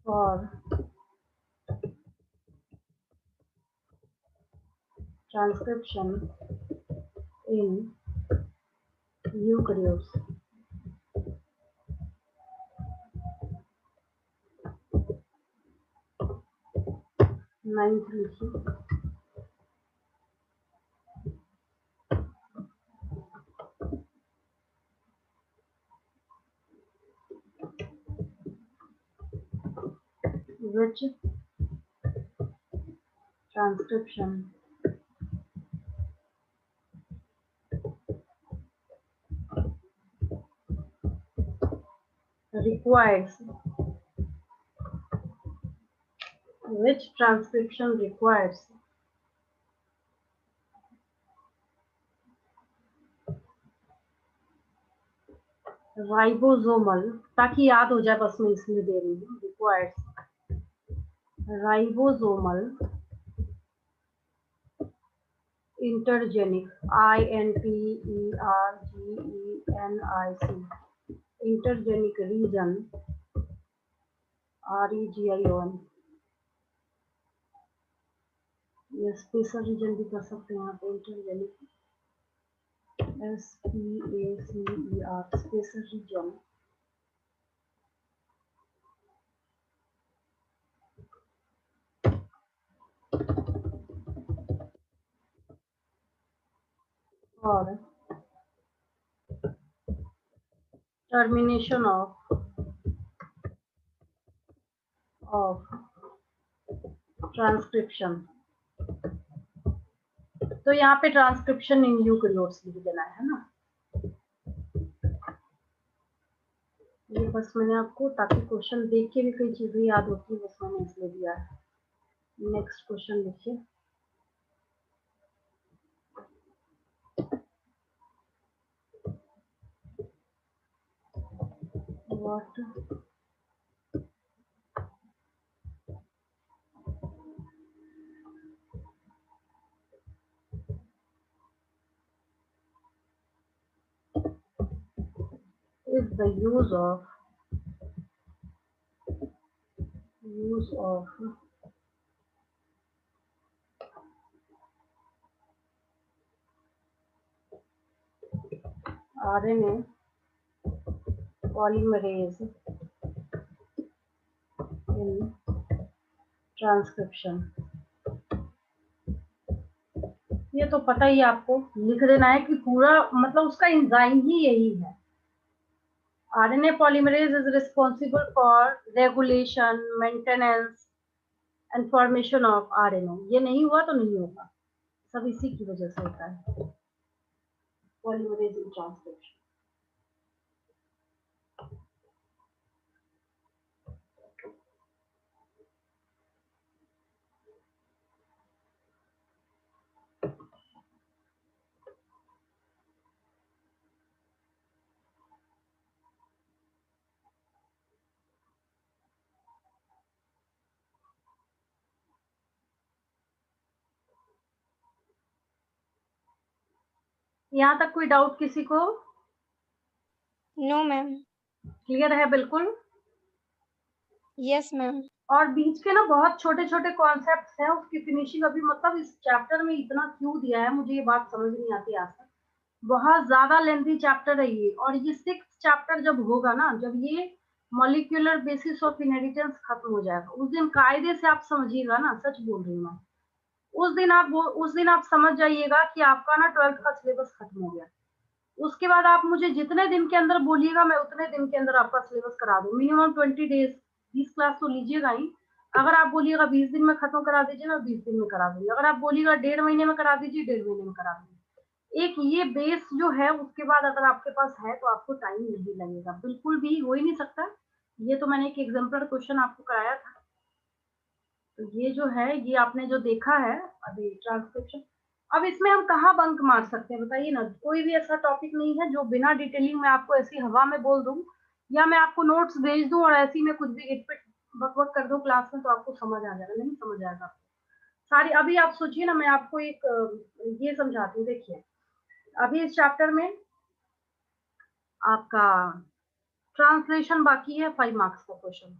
for transcription in eukaryotes। Ninth लिखिए, which transcription requires राइबोसोमल, ताकि याद हो जाए बस मैं इसलिए दे रही हूँ, requires ribosomal intergenic, INTERGENIC intergenic region, REGION। ये स्पेशल रीजन भी कर सकते हैं यहाँ पे, इंटरजेनिक SPACER स्पेशल रीजन। और टर्मिनेशन ऑफ ट्रांसक्रिप्शन, तो यहाँ पे ट्रांसक्रिप्शन इन यूकेरियोट्स लिख देना है ना। ये बस मैंने आपको, ताकि क्वेश्चन देख के भी कई चीजें याद होती है, बस मैंने इसलिए दिया है। नेक्स्ट क्वेश्चन लिखिए, what is the use of RNA polymerase in transcription. ये तो पता ही आपको लिख देना है कि पूरा मतलब उसका एंजाइम ही यही है। RNA polymerase is responsible for regulation, maintenance and formation of RNA. ये नहीं हुआ तो नहीं होगा, सब इसी की वजह से होता है पॉलीमरेज इन ट्रांसक्रिप्शन। यहाँ तक कोई डाउट किसी को? No ma'am. क्लियर है बिल्कुल? Yes ma'am. और बीच के ना बहुत छोटे छोटे कॉन्सेप्ट्स हैं, उसकी फिनिशिंग अभी मतलब इस चैप्टर में इतना क्यों दिया है मुझे ये बात समझ नहीं आती आज तक। बहुत ज्यादा लेंथी चैप्टर है ये, और ये 6th चैप्टर जब होगा ना, जब ये मॉलिक्यूलर बेसिस ऑफ इनहेरिटेंस खत्म हो जाएगा, उस दिन कायदे से आप समझिएगा ना, सच बोल रही हूँ मैं, उस दिन आप समझ जाइएगा कि आपका ना 12th का सिलेबस खत्म हो गया। उसके बाद आप मुझे जितने दिन के अंदर बोलिएगा मैं उतने दिन के अंदर आपका सिलेबस करा दूँ। मिनिमम 20 डेज, 20 क्लास तो लीजिएगा ही। अगर आप बोलिएगा 20 दिन में खत्म करा दीजिए, मैं 20 दिन में करा दूंगी। अगर आप बोलिएगा 1.5 महीने में करा दीजिए, 1.5 महीने में करा दूंगी। एक ये बेस जो है, उसके बाद अगर आपके पास है तो आपको टाइम नहीं लगेगा, बिल्कुल भी हो ही नहीं सकता। ये तो मैंने एक एग्जाम्पलर क्वेश्चन आपको कराया था। तो ये जो है, ये आपने जो देखा है अभी ट्रांसक्रिप्शन, अब इसमें हम कहाँ बंक मार सकते हैं बताइए ना? कोई भी ऐसा टॉपिक नहीं है जो बिना डिटेलिंग में आपको ऐसी हवा में बोल दूं, या मैं आपको नोट्स भेज दूं और ऐसी में कुछ भी इटपिट बक बक कर दूं क्लास में तो आपको समझ आ जाएगा? नहीं समझ आएगा आपको सारी। अभी आप सोचिए ना, मैं आपको एक ये समझाती हूँ। देखिए अभी इस चैप्टर में आपका ट्रांसलेशन बाकी है, 5 मार्क्स का क्वेश्चन।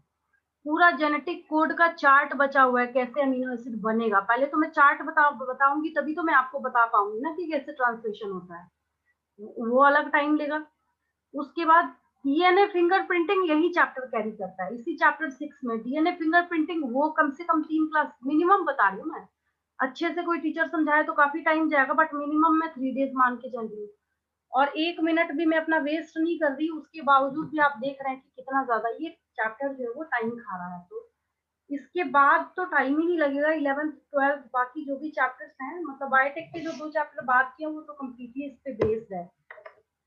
पूरा जेनेटिक कोड का चार्ट बचा हुआ है, कैसे अमीनो एसिड बनेगा। पहले तो मैं चार्ट बताऊंगी, तभी तो मैं आपको बता पाऊंगी ना कि कैसे ट्रांसलेशन होता है, वो अलग टाइम लेगा। उसके बाद डीएनए फिंगरप्रिंटिंग, यही चैप्टर कैरी करता है, इसी चैप्टर 6 में डीएनए फिंगरप्रिंटिंग, वो कम से कम 3 क्लास मिनिमम बता रही हूँ मैं। अच्छे से कोई टीचर समझाए तो काफी टाइम जाएगा, बट मिनिमम मैं 3 डेज मान के चल रही हूँ। और 1 मिनट भी मैं अपना वेस्ट नहीं कर रही, उसके बावजूद भी आप देख रहे हैं कि कितना ज्यादा ये चैप्टर जो है वो टाइम खा रहा है। तो इसके बाद तो टाइम ही नहीं लगेगा। 11th 12th बाकी जो भी चैप्टर्स हैं, मतलब बायोटेक के जो 2 चैप्टर बात किए वो तो कम्प्लीटली इस पे बेस्ड है,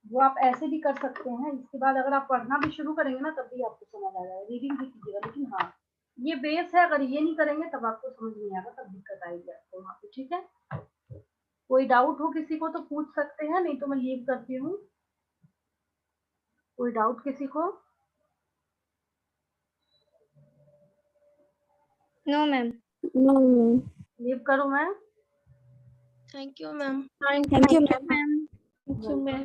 वो आप ऐसे भी कर सकते हैं। इसके बाद अगर आप पढ़ना भी शुरू करेंगे ना तब भी आपको समझ आ जाएगा, रीडिंग भी कीजिएगा। लेकिन हाँ, ये बेस है, अगर ये नहीं करेंगे तब आपको समझ नहीं आएगा, तब दिक्कत आएगी आपको वहाँ पे। ठीक है, कोई डाउट हो किसी को तो पूछ सकते हैं, नहीं तो मैं लीव करती हूँ। कोई डाउट किसी को? No ma'am. No ma'am. Leave करूँ मैं? Thank you ma'am. Thank you ma'am. Thank you ma'am.